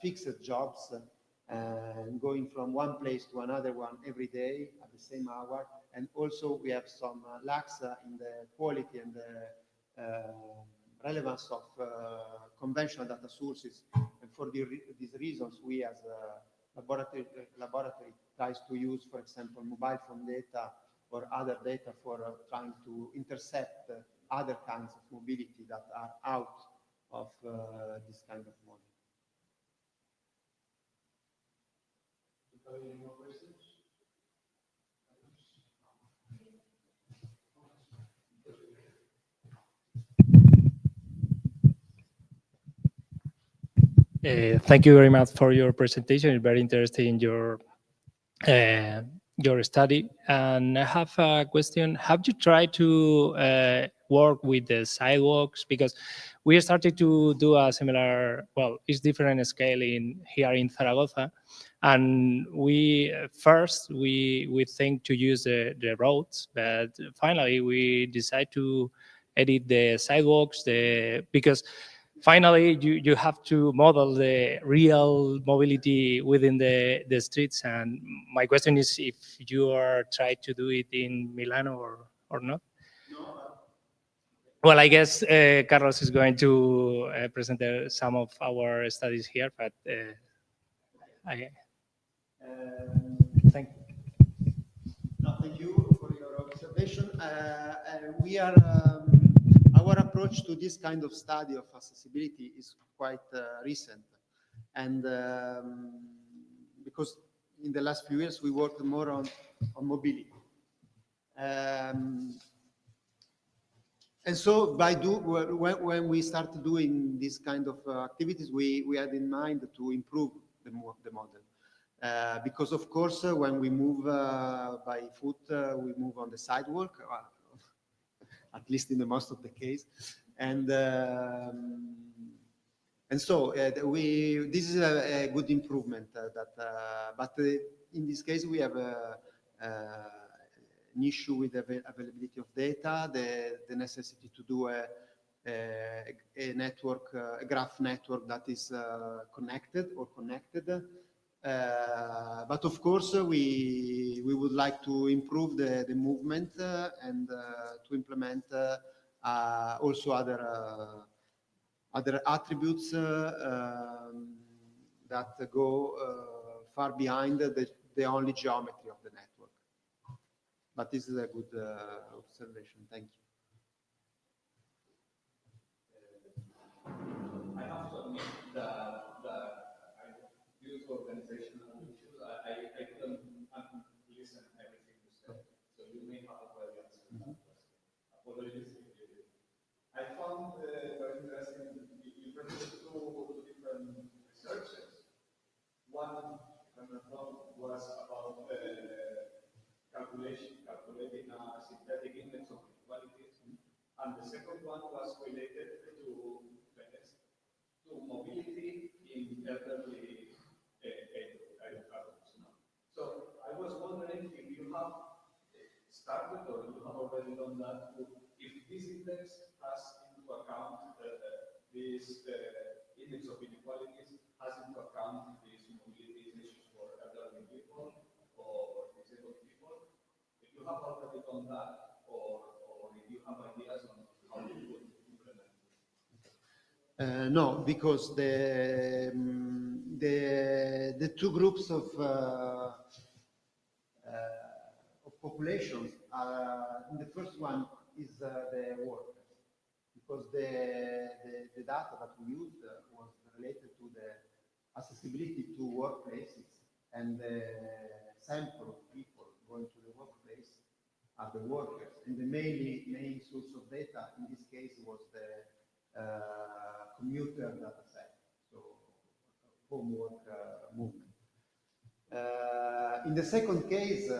Speaker 6: fixed jobs, and going from one place to another one every day at the same hour. And also we have some lacks in the quality and the relevance of conventional data sources. And for these reasons, we as a laboratory tries to use, for example, mobile phone data or other data for trying to intercept other kinds of mobility that are out of this kind of model. Any more questions?
Speaker 8: Thank you very much for your presentation. It's very interesting, your study. And I have a question. Have you tried to work with the sidewalks? Because we started to do a similar, well, it's different scale here in Zaragoza. And we think to use the roads, but finally we decide to edit the sidewalks, because finally you have to model the real mobility within the streets. And my question is if you are trying to do it in Milano or not.
Speaker 6: No.
Speaker 8: Well, I guess Carlos is going to present some of our studies here, but thank you.
Speaker 6: No, thank you for your observation. We are our approach to this kind of study of accessibility is quite recent, and because in the last few years we worked more on mobility. And so when we started doing this kind of activities, we had in mind to improve the model. Because of course, when we move by foot, we move on the sidewalk, at least in the most of the case. And so this is a good improvement. But in this case, we have an issue with the availability of data, the necessity to do a a network, a graph network that is connected or connected. But of course, we would like to improve the movement and to implement also other attributes that go far behind the only geometry of the network. But this is a good observation. Thank you.
Speaker 9: I have to admit that due to organizational issues, I couldn't listen to everything you said. So you may have already answered that question. Apologies if you did. I found very interesting, you presented two different researches. One, if I'm not wrong, was about calculating a synthetic index of inequalities. And the second one was related to mobility in elderly adults. So I was wondering if you have started or you have already done that, if this index has into account this index of inequalities, has into account these mobility issues for elderly people or disabled people. If you have already done that, or if you have ideas on how you would implement it.
Speaker 6: No, because the two groups of populations are, the first one is the workers, because the data that we used was related to the accessibility to workplaces, and the sample of people going to the workplace are the workers, and the main source of data in this case was the commuter data set, so homework movement. In the second case,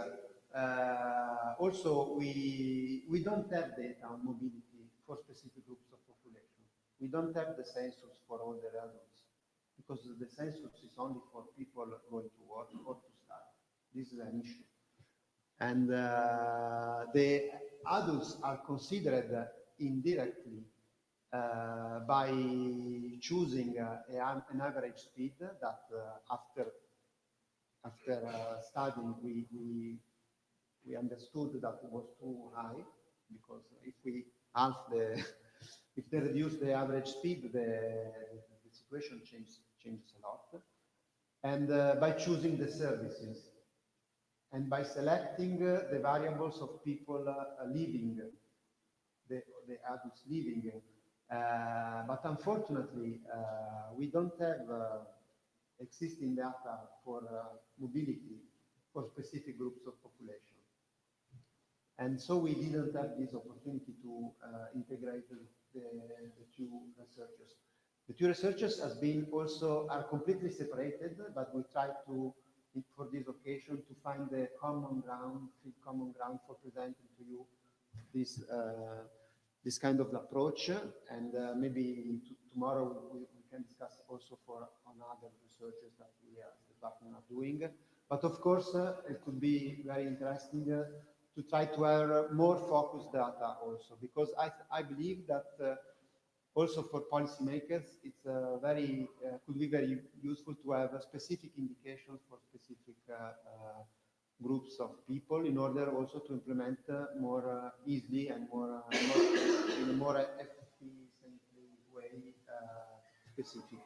Speaker 6: also we don't have data on mobility for specific groups of population. We don't have the census for all the adults, because the census is only for people going to work or to study. This is an issue. And the adults are considered indirectly by choosing an average speed that after studying we understood that it was too high, because if we if they reduce the average speed, the situation changes a lot. And by choosing the services and by selecting the variables of people living, the adults living. But unfortunately, we don't have existing data for mobility for specific groups of population. And so we didn't have this opportunity to integrate the two researchers. The two researchers are completely separated, but we tried to, for this occasion, to find the common ground for presenting to you this kind of approach, and maybe tomorrow we can discuss also on other researches that we as the department are doing. But of course, it could be very interesting to try to have more focused data also, because I believe that also for policymakers, it's could be very useful to have specific indications for specific groups of people, in order also to implement more easily and in a more efficient way specific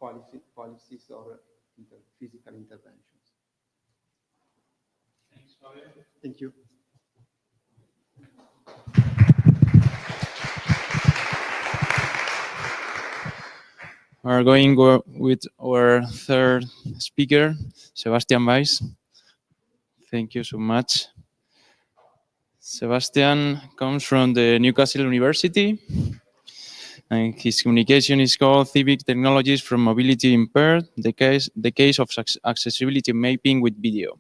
Speaker 6: policies or physical interventions.
Speaker 3: Thanks, Fabio.
Speaker 6: Thank you.
Speaker 3: We're going with our third speaker, Sebastian Weiss. Thank you so much. Sebastian comes from the Newcastle University, and his communication is called Civic Technologies from Mobility Impaired, the case of accessibility mapping with video.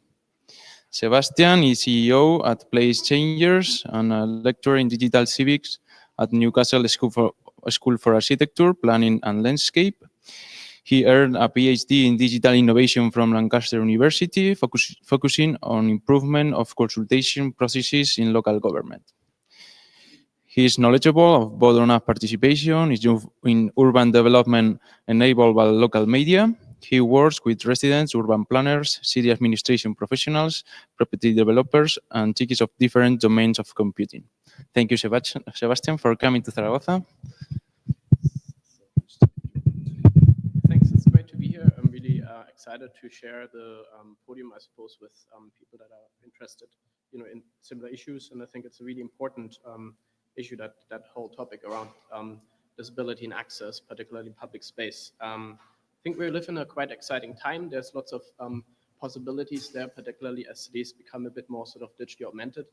Speaker 3: Sebastian is CEO at Place Changers and a lecturer in digital civics at Newcastle School for Architecture, Planning and Landscape. He earned a PhD in digital innovation from Lancaster University, focusing on improvement of consultation processes in local government. He is knowledgeable of bottom-up participation in urban development enabled by local media. He works with residents, urban planners, city administration professionals, property developers, and chiefs of different domains of computing. Thank you, Sebastian, for coming to Zaragoza.
Speaker 10: Thanks, it's great to be here. I'm really excited to share the podium, I suppose, with people that are interested, in similar issues. And I think it's a really important issue, that whole topic around disability and access, particularly public space. I think we live in a quite exciting time. There's lots of possibilities there, particularly as cities become a bit more sort of digitally augmented,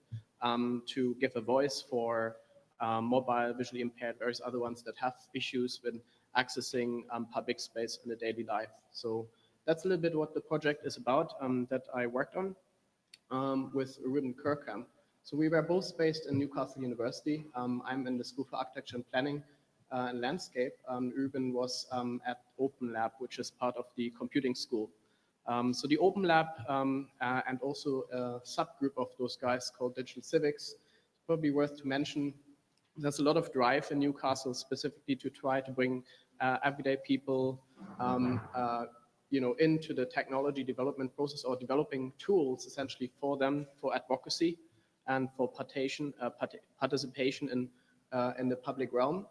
Speaker 10: to give a voice for mobile, visually impaired, various other ones that have issues with accessing public space in a daily life. So that's a little bit what the project is about, that I worked on with Ruben Kirkham. So we were both based in Newcastle University. I'm in the School for Architecture and Planning and Landscape. Ruben was at Open Lab, which is part of the computing school. So the Open Lab and also a subgroup of those guys called Digital Civics, probably worth to mention. There's a lot of drive in Newcastle specifically to try to bring everyday people into the technology development process, or developing tools essentially for them for advocacy and for participation in the public realm.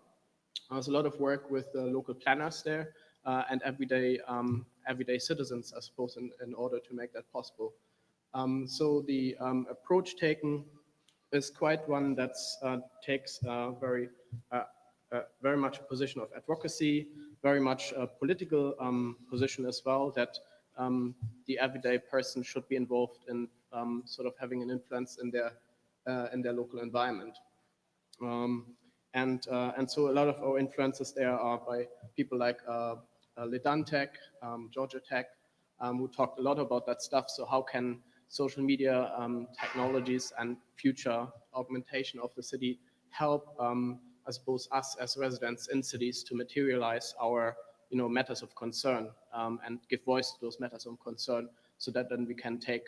Speaker 10: There's a lot of work with the local planners there and everyday citizens, I suppose, in order to make that possible. So the approach taken is quite one that takes very much a position of advocacy, very much a political position as well, that the everyday person should be involved in sort of having an influence in their local environment. And so a lot of our influences there are by people like Ledan Tech, Georgia Tech, who talked a lot about that stuff. So how can social media technologies and future augmentation of the city help, I suppose, us as residents in cities to materialize our matters of concern and give voice to those matters of concern, so that then we can take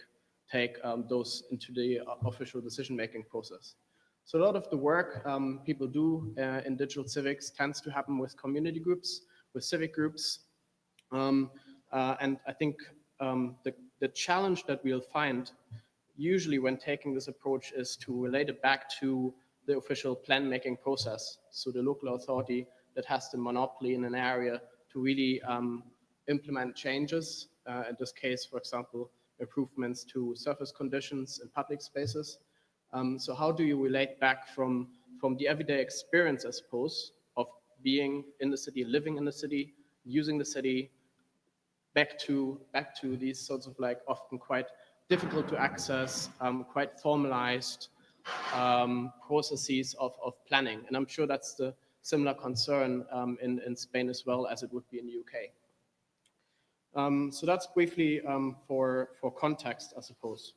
Speaker 10: those into the official decision-making process. So a lot of the work people do in digital civics tends to happen with community groups, with civic groups. And I think the challenge that we'll find usually when taking this approach is to relate it back to the official plan-making process. So the local authority that has the monopoly in an area to really implement changes. In this case, for example, improvements to surface conditions in public spaces. So how do you relate back from the everyday experience, I suppose, of being in the city, living in the city, using the city, back to these sorts of like often quite difficult to access, quite formalized processes of planning. And I'm sure that's the similar concern in Spain as well as it would be in the UK. So that's briefly for context, I suppose.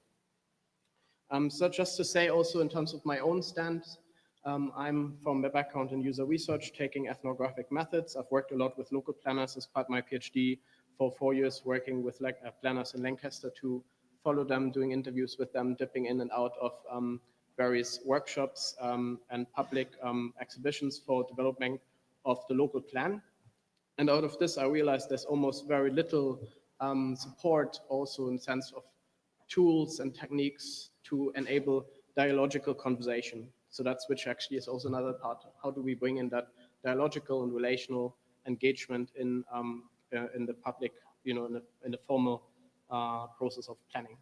Speaker 10: So just to say also in terms of my own stance, I'm from a background in user research, taking ethnographic methods. I've worked a lot with local planners as part of my PhD for 4 years, working with planners in Lancaster to follow them, doing interviews with them, dipping in and out of various workshops and public exhibitions for development of the local plan. And out of this, I realized there's almost very little support also in the sense of tools and techniques to enable dialogical conversation. So that's which actually is also another part. How do we bring in that dialogical and relational engagement in the public, in the formal process of planning?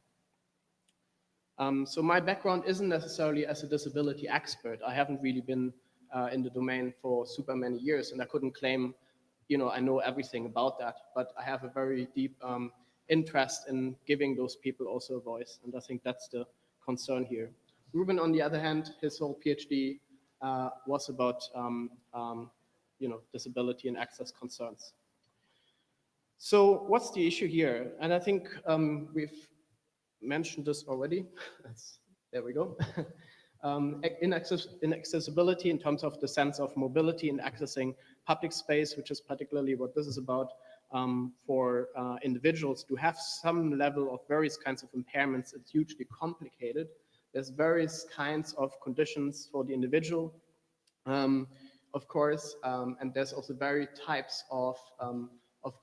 Speaker 10: So my background isn't necessarily as a disability expert. I haven't really been in the domain for super many years, and I couldn't claim, I know everything about that, but I have a very deep interest in giving those people also a voice, and I think that's the concern here. Ruben, on the other hand, his whole PhD was about disability and access concerns. So what's the issue here? And I think we've mentioned this already. There we go. Inaccessibility in terms of the sense of mobility and accessing public space, which is particularly what this is about, for individuals to have some level of various kinds of impairments. It's hugely complicated. There's various kinds of conditions for the individual Of course, and there's also various types of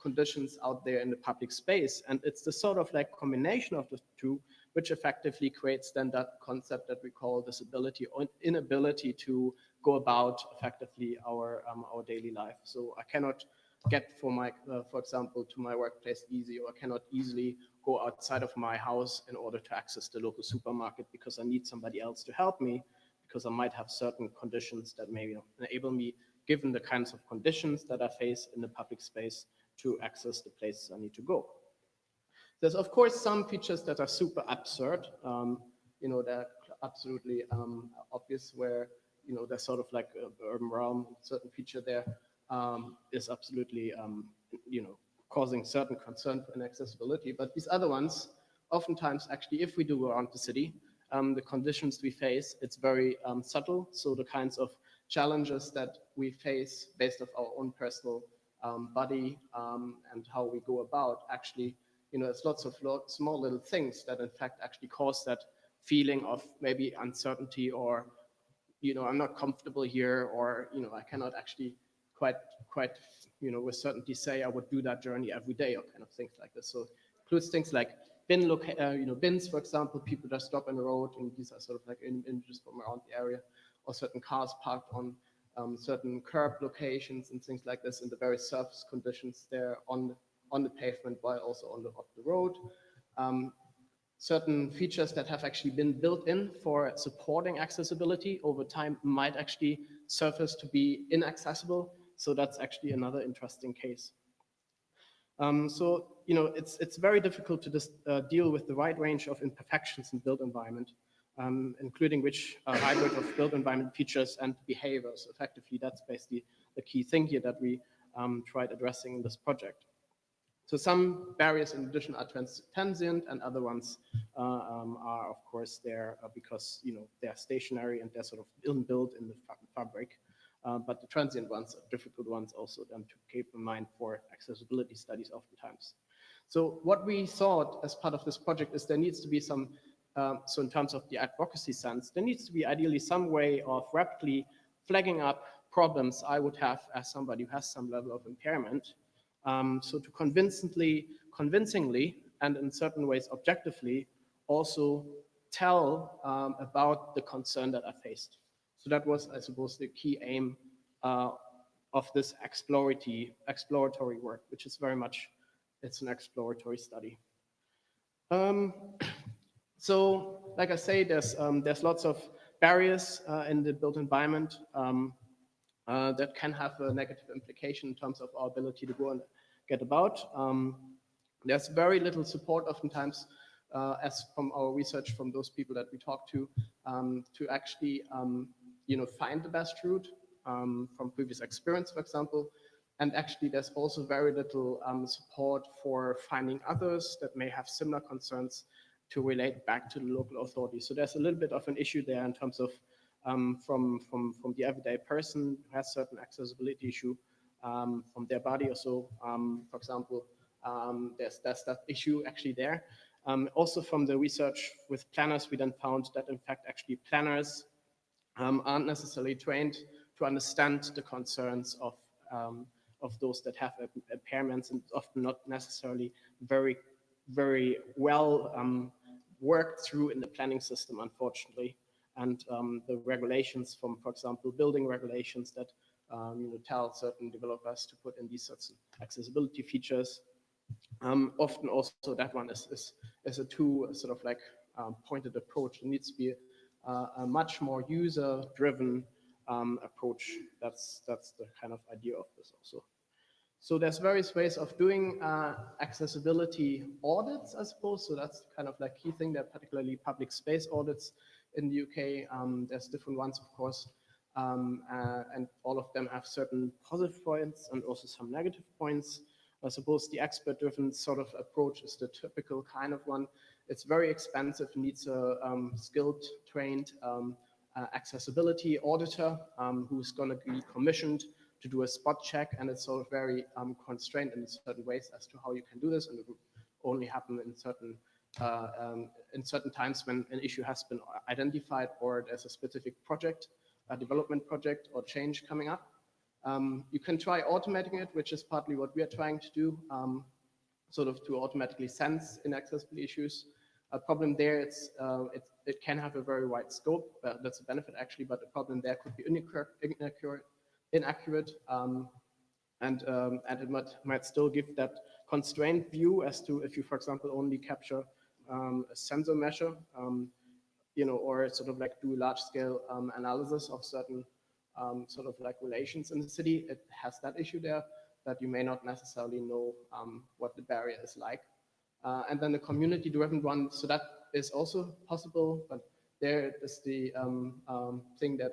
Speaker 10: conditions out there in the public space. And it's the sort of like combination of the two, which effectively creates then that concept that we call disability or inability to go about effectively our daily life. So I cannot get for example, to my workplace easy, or I cannot easily go outside of my house in order to access the local supermarket because I need somebody else to help me, because I might have certain conditions that maybe enable me, given the kinds of conditions that I face in the public space, to access the places I need to go. There's of course some features that are super absurd, they're absolutely obvious, where there's sort of like a urban realm, certain feature there is absolutely causing certain concern for inaccessibility. But these other ones, oftentimes actually, if we do go around the city, the conditions we face, it's very subtle. So the kinds of challenges that we face based off our own personal body and how we go about, actually, there's lots of small little things that in fact actually cause that feeling of maybe uncertainty, or I'm not comfortable here, or I cannot actually quite with certainty say I would do that journey every day, or kind of things like this. So it includes things like bins, for example. People just stop in the road, and these are sort of like images from around the area, or certain cars parked on certain curb locations and things like this, in the very surface conditions there on the pavement, while also on the road. Certain features that have actually been built in for supporting accessibility over time might actually surface to be inaccessible. So that's actually another interesting case. So it's very difficult to just deal with the wide range of imperfections in built environment, including which hybrid of built environment features and behaviors. Effectively, that's basically the key thing here that we tried addressing in this project. So some barriers in addition are transient, and other ones are of course there because they're stationary and they're sort of inbuilt in the fabric. But the transient ones are difficult ones also then to keep in mind for accessibility studies oftentimes. So what we thought as part of this project is there needs to be some, so in terms of the advocacy sense, there needs to be ideally some way of rapidly flagging up problems I would have as somebody who has some level of impairment. So to convincingly, and in certain ways objectively, also tell about the concern that I faced. So that was, I suppose, the key aim of this exploratory work, which is very much, it's an exploratory study. So, like I say, there's lots of barriers in the built environment that can have a negative implication in terms of our ability to go and get about. There's very little support oftentimes, as from our research from those people that we talk to actually find the best route from previous experience, for example. And actually, there's also very little support for finding others that may have similar concerns to relate back to the local authorities. So there's a little bit of an issue there in terms of from the everyday person who has certain accessibility issue from their body or so. For example, there's that issue actually there. Also from the research with planners, we then found that in fact actually planners aren't necessarily trained to understand the concerns of those that have impairments, and often not necessarily very, very well worked through in the planning system, unfortunately. And the regulations from, for example, building regulations that tell certain developers to put in these sorts of accessibility features. Often also that one is a too sort of like pointed approach. It needs to be a much more user-driven approach. That's the kind of idea of this also. So there's various ways of doing accessibility audits, I suppose. So that's kind of like key thing. They're particularly public space audits in the UK. There's different ones, of course, and all of them have certain positive points and also some negative points. I suppose the expert-driven sort of approach is the typical kind of one. It's very expensive, needs a skilled, trained accessibility auditor who's going to be commissioned to do a spot check, and it's sort of very constrained in certain ways as to how you can do this, and it will only happen in certain times when an issue has been identified or there's a specific project a development project or change coming up. You can try automating it, which is partly what we are trying to do, sort of to automatically sense inaccessible issues. A problem there, it can have a very wide scope. That's a benefit actually, but the problem there could be inaccurate, and it might still give that constrained view as to if you, for example, only capture a sensor measure, or sort of like do large-scale analysis of certain sort of like relations in the city. It has that issue there that you may not necessarily know what the barrier is like. And then the community-driven one, so that is also possible, but there is the thing that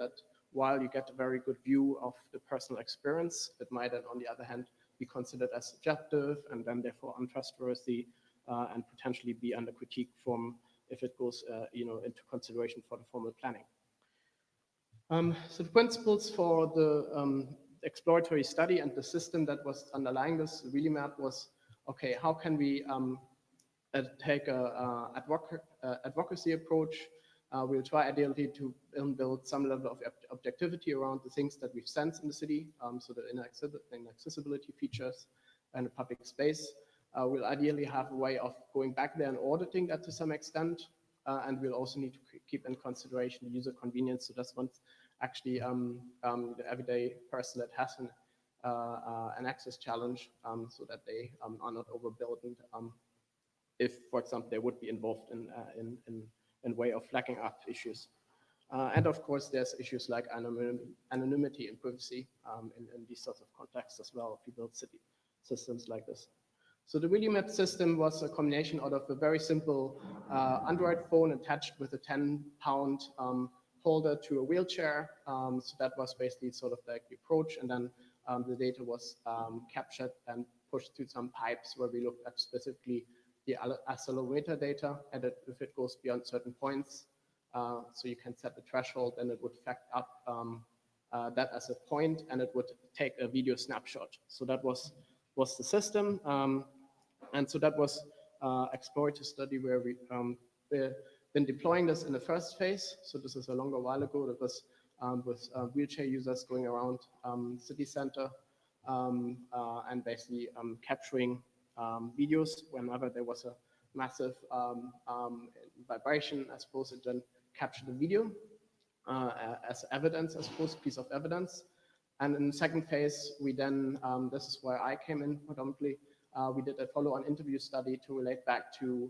Speaker 10: while you get a very good view of the personal experience, it might then, on the other hand, be considered as subjective and then therefore untrustworthy and potentially be under critique from if it goes into consideration for the formal planning. So the principles for the exploratory study and the system that was underlying this really map was, okay, how can we take a advocacy approach? We'll try ideally to build some level of objectivity around the things that we've sensed in the city, so the inaccessibility features and the public space. We'll ideally have a way of going back there and auditing that to some extent, and we'll also need to keep in consideration the user convenience. So that's once actually the everyday person that has an access challenge, so that they are not overburdened if, for example, they would be involved in way of flagging up issues. And of course, there's issues like anonymity and privacy in these sorts of contexts as well, if you build city systems like this. So the WheelieMap system was a combination out of a very simple Android phone attached with a 10-pound holder to a wheelchair. So that was basically sort of like the approach. And then the data was captured and pushed through some pipes where we looked at specifically the accelerometer data, and if it goes beyond certain points, so you can set the threshold, and it would fact up that as a point, and it would take a video snapshot. So that was the system, and so that was exploratory study where we've been deploying this in the first phase. So this is a longer while ago. That was with wheelchair users going around city center and basically capturing videos whenever there was a massive vibration. I suppose it then captured the video as evidence, I suppose, piece of evidence. And in the second phase, we then, this is where I came in predominantly, we did a follow-on interview study to relate back to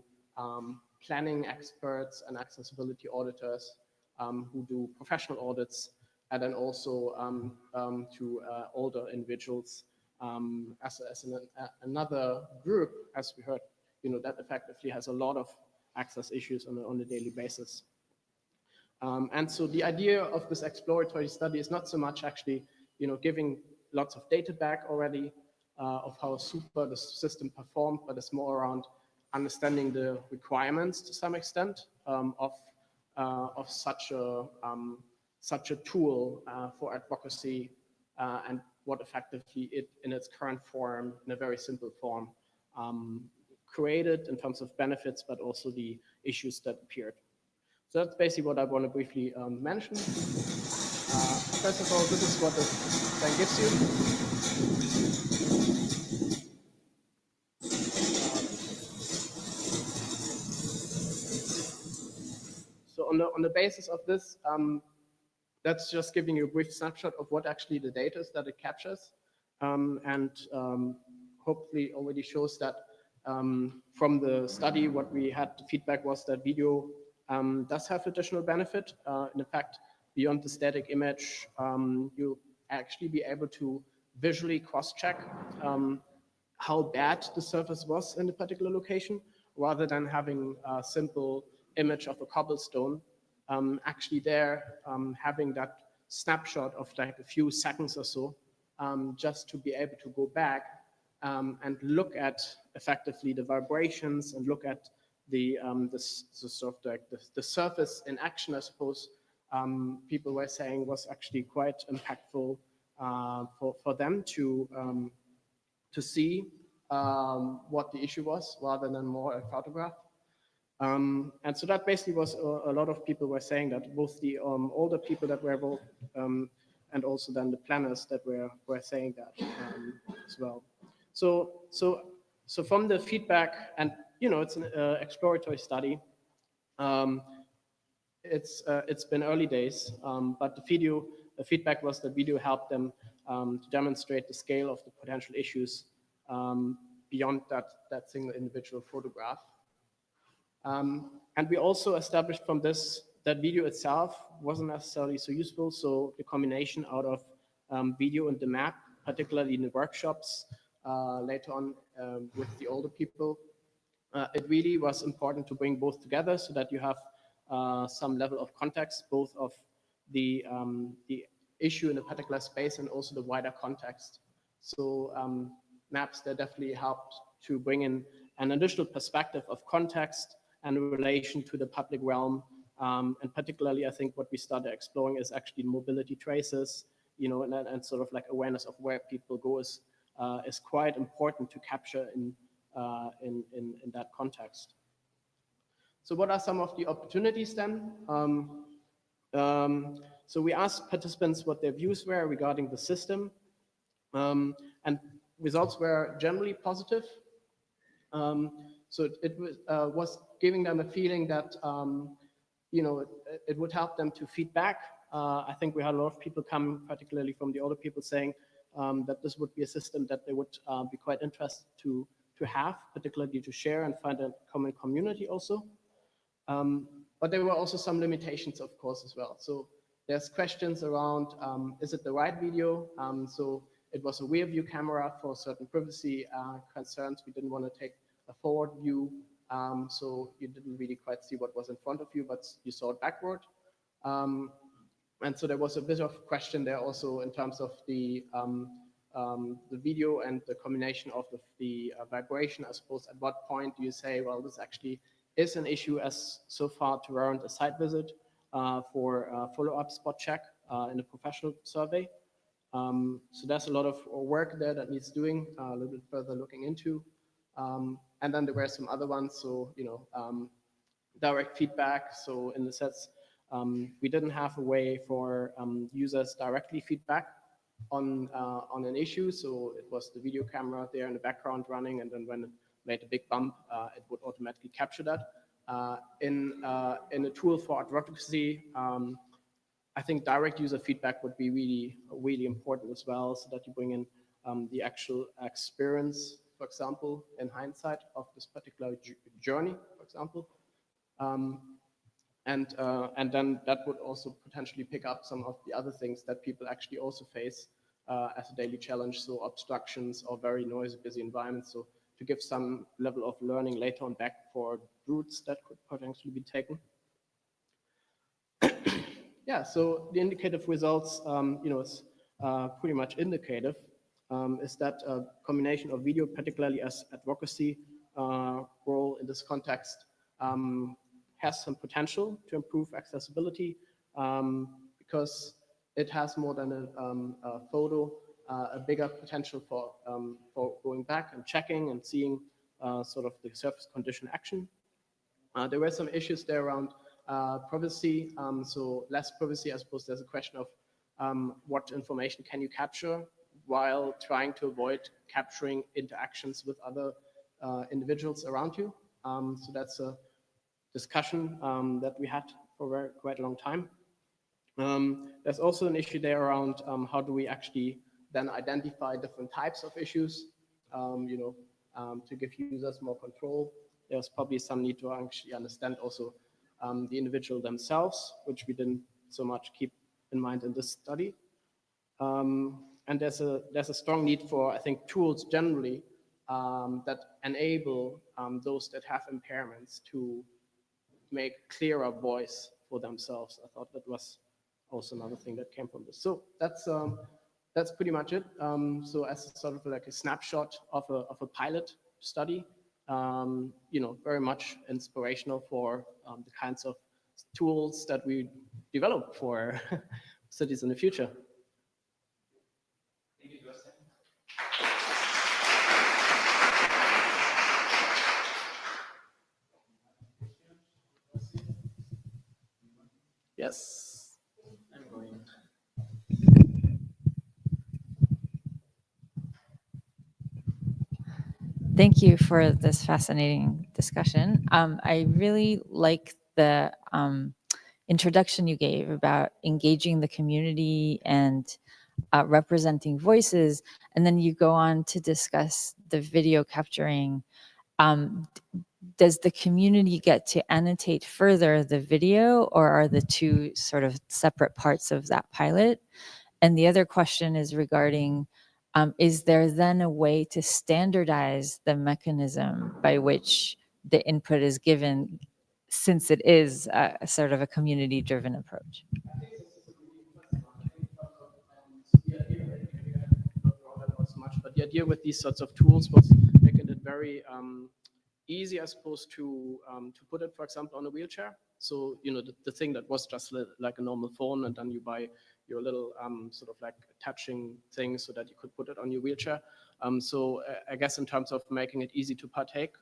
Speaker 10: planning experts and accessibility auditors who do professional audits, and then also to older individuals as another group, as we heard, that effectively has a lot of access issues on a daily basis. And so the idea of this exploratory study is not so much actually, giving lots of data back already of how super the system performed, but it's more around understanding the requirements to some extent of such a tool for advocacy and what effectively it, in its current form, in a very simple form, created in terms of benefits, but also the issues that appeared. So that's basically what I want to briefly mention. First of all, this is what the thing gives you. So on the basis of this, that's just giving you a brief snapshot of what actually the data is that it captures, and hopefully already shows that from the study, what we had, the feedback was that video does have additional benefit. In fact, beyond the static image, you'll actually be able to visually cross-check how bad the surface was in a particular location, rather than having a simple image of a cobblestone. Actually there, having that snapshot of like a few seconds or so, just to be able to go back and look at effectively the vibrations and look at the sort of like the surface in action, I suppose, people were saying was actually quite impactful for them to see what the issue was, rather than more a photograph. And so that basically was a lot of people were saying that, both the older people that were involved and also then the planners that were saying that as well. So from the feedback, and it's an exploratory study. It's been early days, but the feedback was that video helped them to demonstrate the scale of the potential issues beyond that single individual photograph. And we also established from this that video itself wasn't necessarily so useful. So the combination out of video and the map, particularly in the workshops later on with the older people, it really was important to bring both together so that you have some level of context, both of the issue in a particular space and also the wider context. So maps that definitely helped to bring in an additional perspective of context and relation to the public realm. And particularly, I think what we started exploring is actually mobility traces, and sort of like awareness of where people go is quite important to capture in that context. So what are some of the opportunities then? So we asked participants what their views were regarding the system, and results were generally positive. So it was giving them a feeling that it would help them to feedback. I think we had a lot of people come, particularly from the older people, saying that this would be a system that they would be quite interested to have, particularly to share and find a common community also. But there were also some limitations, of course, as well. So there's questions around, is it the right video? So it was a rear view camera for certain privacy concerns. We didn't want to take a forward view, so you didn't really quite see what was in front of you, but you saw it backward. And so there was a bit of question there also in terms of the video and the combination of the vibration. I suppose at what point do you say, well, this actually is an issue, as so far to warrant a site visit for follow-up spot check in a professional survey. So there's a lot of work there that needs doing, a little bit further looking into. And then there were some other ones, so direct feedback. So in the sense, we didn't have a way for users directly feedback on an issue. So it was the video camera there in the background running, and then when it made a big bump, it would automatically capture that. In a tool for advocacy, I think direct user feedback would be really, really important as well, so that you bring in the actual experience, for example, in hindsight of this particular journey, for example. And then that would also potentially pick up some of the other things that people actually also face as a daily challenge, so obstructions or very noisy, busy environments. So to give some level of learning later on back for routes that could potentially be taken. Yeah, so the indicative results, it's pretty much indicative, is that a combination of video, particularly as advocacy role in this context, has some potential to improve accessibility because it has more than a photo, a bigger potential for going back and checking and seeing sort of the surface condition action. There were some issues there around privacy, so less privacy. I suppose there's a question of what information can you capture while trying to avoid capturing interactions with other individuals around you. So that's a discussion that we had for quite a long time. There's also an issue there around how do we actually then identify different types of issues, to give users more control. There's probably some need to actually understand also the individual themselves, which we didn't so much keep in mind in this study. And there's a strong need for, I think, tools generally that enable those that have impairments to make clearer voice for themselves. I thought that was also another thing that came from this. So that's pretty much it. So as sort of like a snapshot of a pilot study, very much inspirational for the kinds of tools that we develop for cities in the future. Yes.
Speaker 3: I'm going.
Speaker 7: Thank you for this fascinating discussion. I really like the introduction you gave about engaging the community and representing voices. And then you go on to discuss the video capturing. Does the community get to annotate further the video, or are the two sort of separate parts of that pilot? And the other question is regarding, is there then a way to standardize the mechanism by which the input is given, since it is a sort of a community-driven approach?
Speaker 10: The idea, maybe I not draw that out so much, but the idea with these sorts of tools was making it very easy, I suppose, to put it, for example, on a wheelchair. So, you know, the thing that was just like a normal phone, and then you buy your little sort of like attaching thing so that you could put it on your wheelchair. So I guess in terms of making it easy to partake,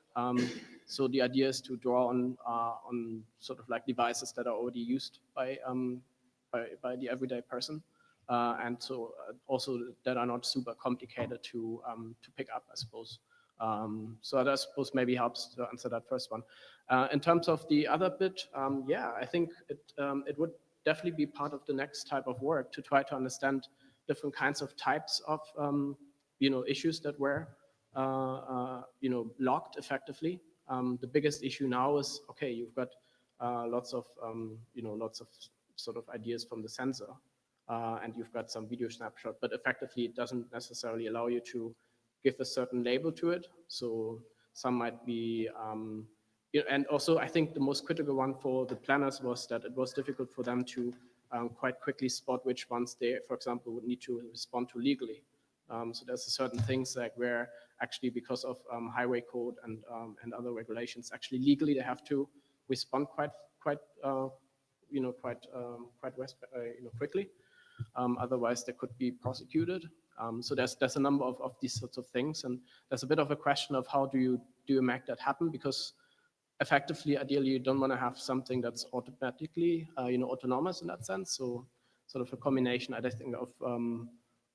Speaker 10: so the idea is to draw on sort of like devices that are already used by the everyday person. And so also that are not super complicated to pick up, I suppose. So that I suppose maybe helps to answer that first one. In terms of the other bit, yeah, I think it would definitely be part of the next type of work to try to understand different kinds of types of you know, issues that were you know, logged effectively. The biggest issue now is, okay, you've got lots of you know, lots of sort of ideas from the sensor. And you've got some video snapshot, but effectively it doesn't necessarily allow you to give a certain label to it. So some might be, you know, and also I think the most critical one for the planners was that it was difficult for them to quite quickly spot which ones they, for example, would need to respond to legally. So there's certain things like where actually because of highway code and other regulations, actually legally they have to respond quite you know, quite you know, quickly. Otherwise, they could be prosecuted. So there's a number of these sorts of things, and there's a bit of a question of how do you make that happen, because effectively, ideally, you don't want to have something that's automatically you know, autonomous in that sense. So sort of a combination, I think,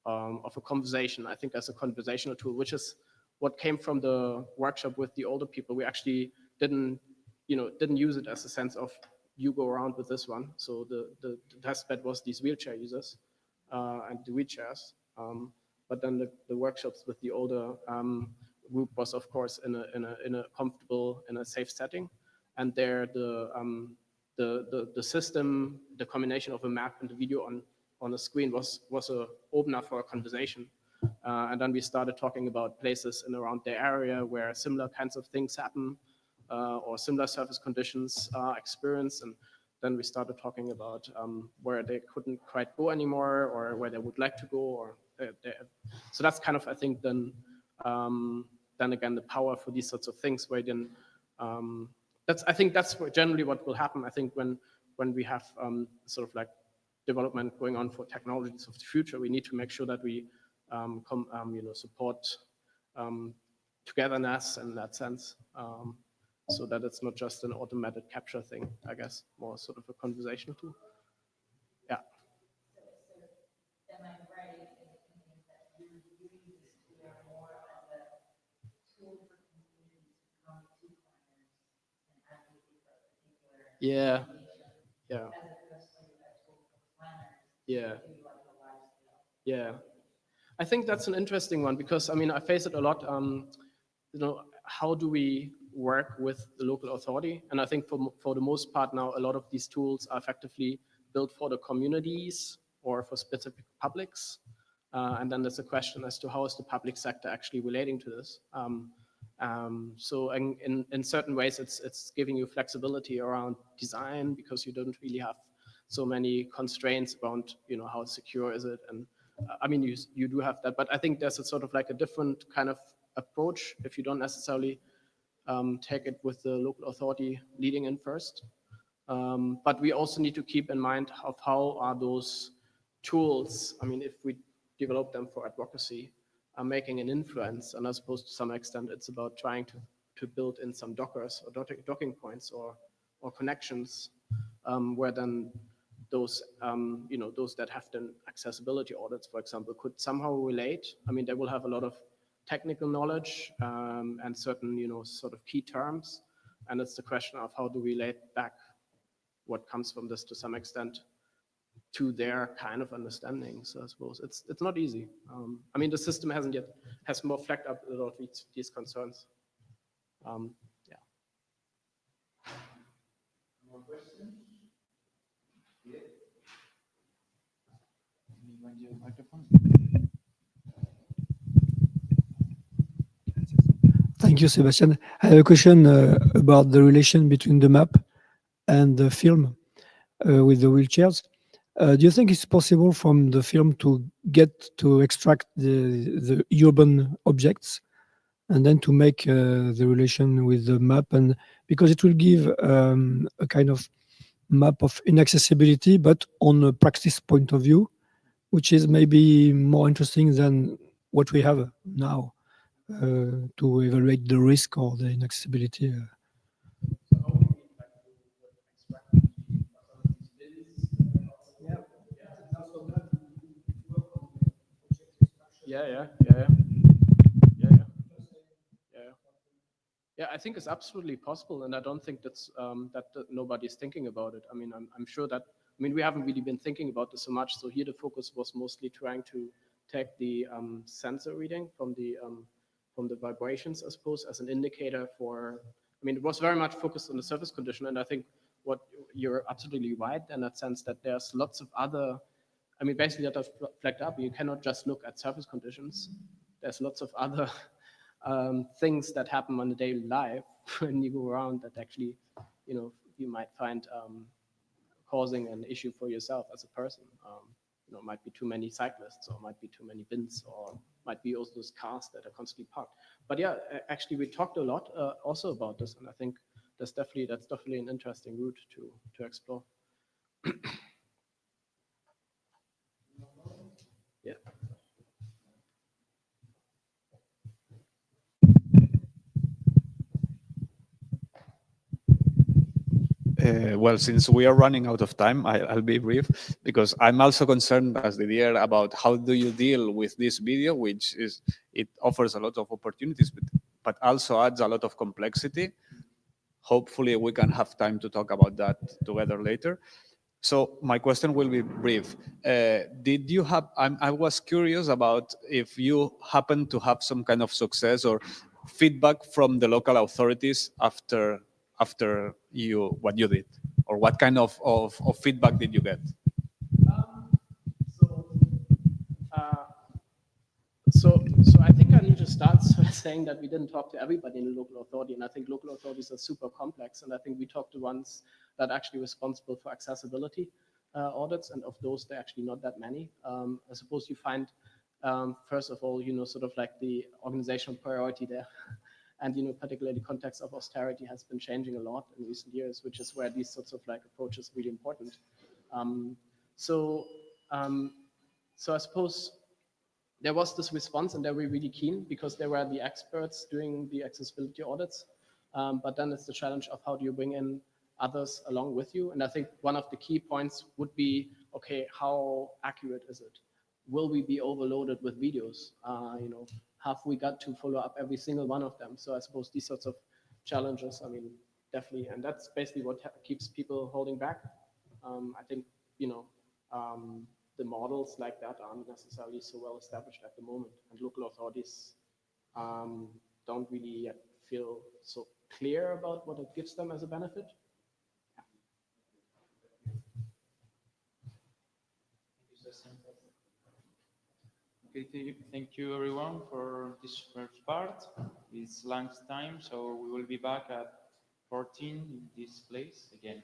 Speaker 10: of a conversation. I think there's a conversational tool, which is what came from the workshop with the older people. We actually didn't use it as a sense of you go around with this one. So the test bed was these wheelchair users and the wheelchairs. But then the workshops with the older group was, of course, in a comfortable, in a safe setting. And there the system, the combination of a map and the video on the screen was a opener for a conversation. And then we started talking about places in around the area where similar kinds of things happen. Or similar surface conditions are experienced, and then we started talking about where they couldn't quite go anymore, or where they would like to go, or so that's kind of, I think, then again the power for these sorts of things. Where then I think that's generally what will happen. I think when we have sort of like development going on for technologies of the future, we need to make sure that we you know, support togetherness in that sense. So that it's not just an automated capture thing, I guess, more sort of a conversational tool. Yeah.
Speaker 7: Am I right in thinking that you're using this tool more as a tool for communities to come to planners and advocate for a particular
Speaker 10: Yeah.
Speaker 7: information,
Speaker 10: Yeah.
Speaker 7: as opposed to a tool for planners
Speaker 10: Yeah.
Speaker 7: to do like a large scale?
Speaker 10: Yeah. I think that's an interesting one, because I mean, I face it a lot. You know, how do we work with the local authority? And I think for the most part now, a lot of these tools are effectively built for the communities or for specific publics. And then there's a question as to how is the public sector actually relating to this? So in certain ways, it's giving you flexibility around design, because you don't really have so many constraints around, you know, how secure is it? And I mean, you do have that, but I think there's a sort of like a different kind of approach if you don't necessarily take it with the local authority leading in first. But we also need to keep in mind of how are those tools, I mean, if we develop them for advocacy, are making an influence. And I suppose to some extent it's about trying to build in some dockers or docking points or connections where then those, those that have done accessibility audits, for example, could somehow relate. I mean, they will have a lot of technical knowledge and certain, sort of key terms. And it's the question of how to relate back what comes from this to some extent to their kind of understanding. So I suppose it's not easy. I mean, the system has more flagged up a lot of these concerns. Yeah.
Speaker 3: More questions? Yeah. Anyone use microphone?
Speaker 11: Thank you, Sebastian. I have a question about the relation between the map and the film with the wheelchairs. Do you think it's possible from the film to extract the urban objects and then to make the relation with the map? And because it will give a kind of map of inaccessibility, but on a practice point of view, which is maybe more interesting than what we have now to evaluate the risk or the inaccessibility.
Speaker 10: Yeah, I think it's absolutely possible, and I don't think that nobody's thinking about it. I mean, I'm sure that, I mean, we haven't really been thinking about this so much. So here the focus was mostly trying to take the sensor reading from the vibrations, I suppose, as an indicator for, I mean, it was very much focused on the surface condition. And I think what you're absolutely right in that sense that there's lots of other, I mean, basically that I've flagged up, you cannot just look at surface conditions. There's lots of other things that happen on the daily life when you go around that actually, you might find causing an issue for yourself as a person. It might be too many cyclists, or might be too many bins, or might be also those cars that are constantly parked. But yeah, actually, we talked a lot also about this, and I think that's definitely an interesting route to explore. Yeah.
Speaker 9: Well, since we are running out of time, I'll be brief because I'm also concerned as Didier about how do you deal with this video, which is, it offers a lot of opportunities, but also adds a lot of complexity. Hopefully we can have time to talk about that together later. So my question will be brief. Did you have, I was curious about if you happen to have some kind of success or feedback from the local authorities after what you did, or what kind of feedback did you get?
Speaker 10: So I think I need to start saying that we didn't talk to everybody in the local authority, and I think local authorities are super complex, and I think we talked to ones that are actually responsible for accessibility audits, and of those, there are actually not that many. I suppose you find, first of all, sort of like the organizational priority there. And, particularly the context of austerity has been changing a lot in recent years, which is where these sorts of like approaches are really important. So I suppose there was this response, and they were really keen because they were the experts doing the accessibility audits. But then it's the challenge of how do you bring in others along with you? And I think one of the key points would be, okay, how accurate is it? Will we be overloaded with videos? Have we got to follow up every single one of them? So I suppose these sorts of challenges, I mean, definitely, and that's basically what keeps people holding back. I think, the models like that aren't necessarily so well established at the moment, and local authorities don't really yet feel so clear about what it gives them as a benefit.
Speaker 3: Okay, thank you everyone for this first part. It's lunch time, so we will be back at 14 in this place again.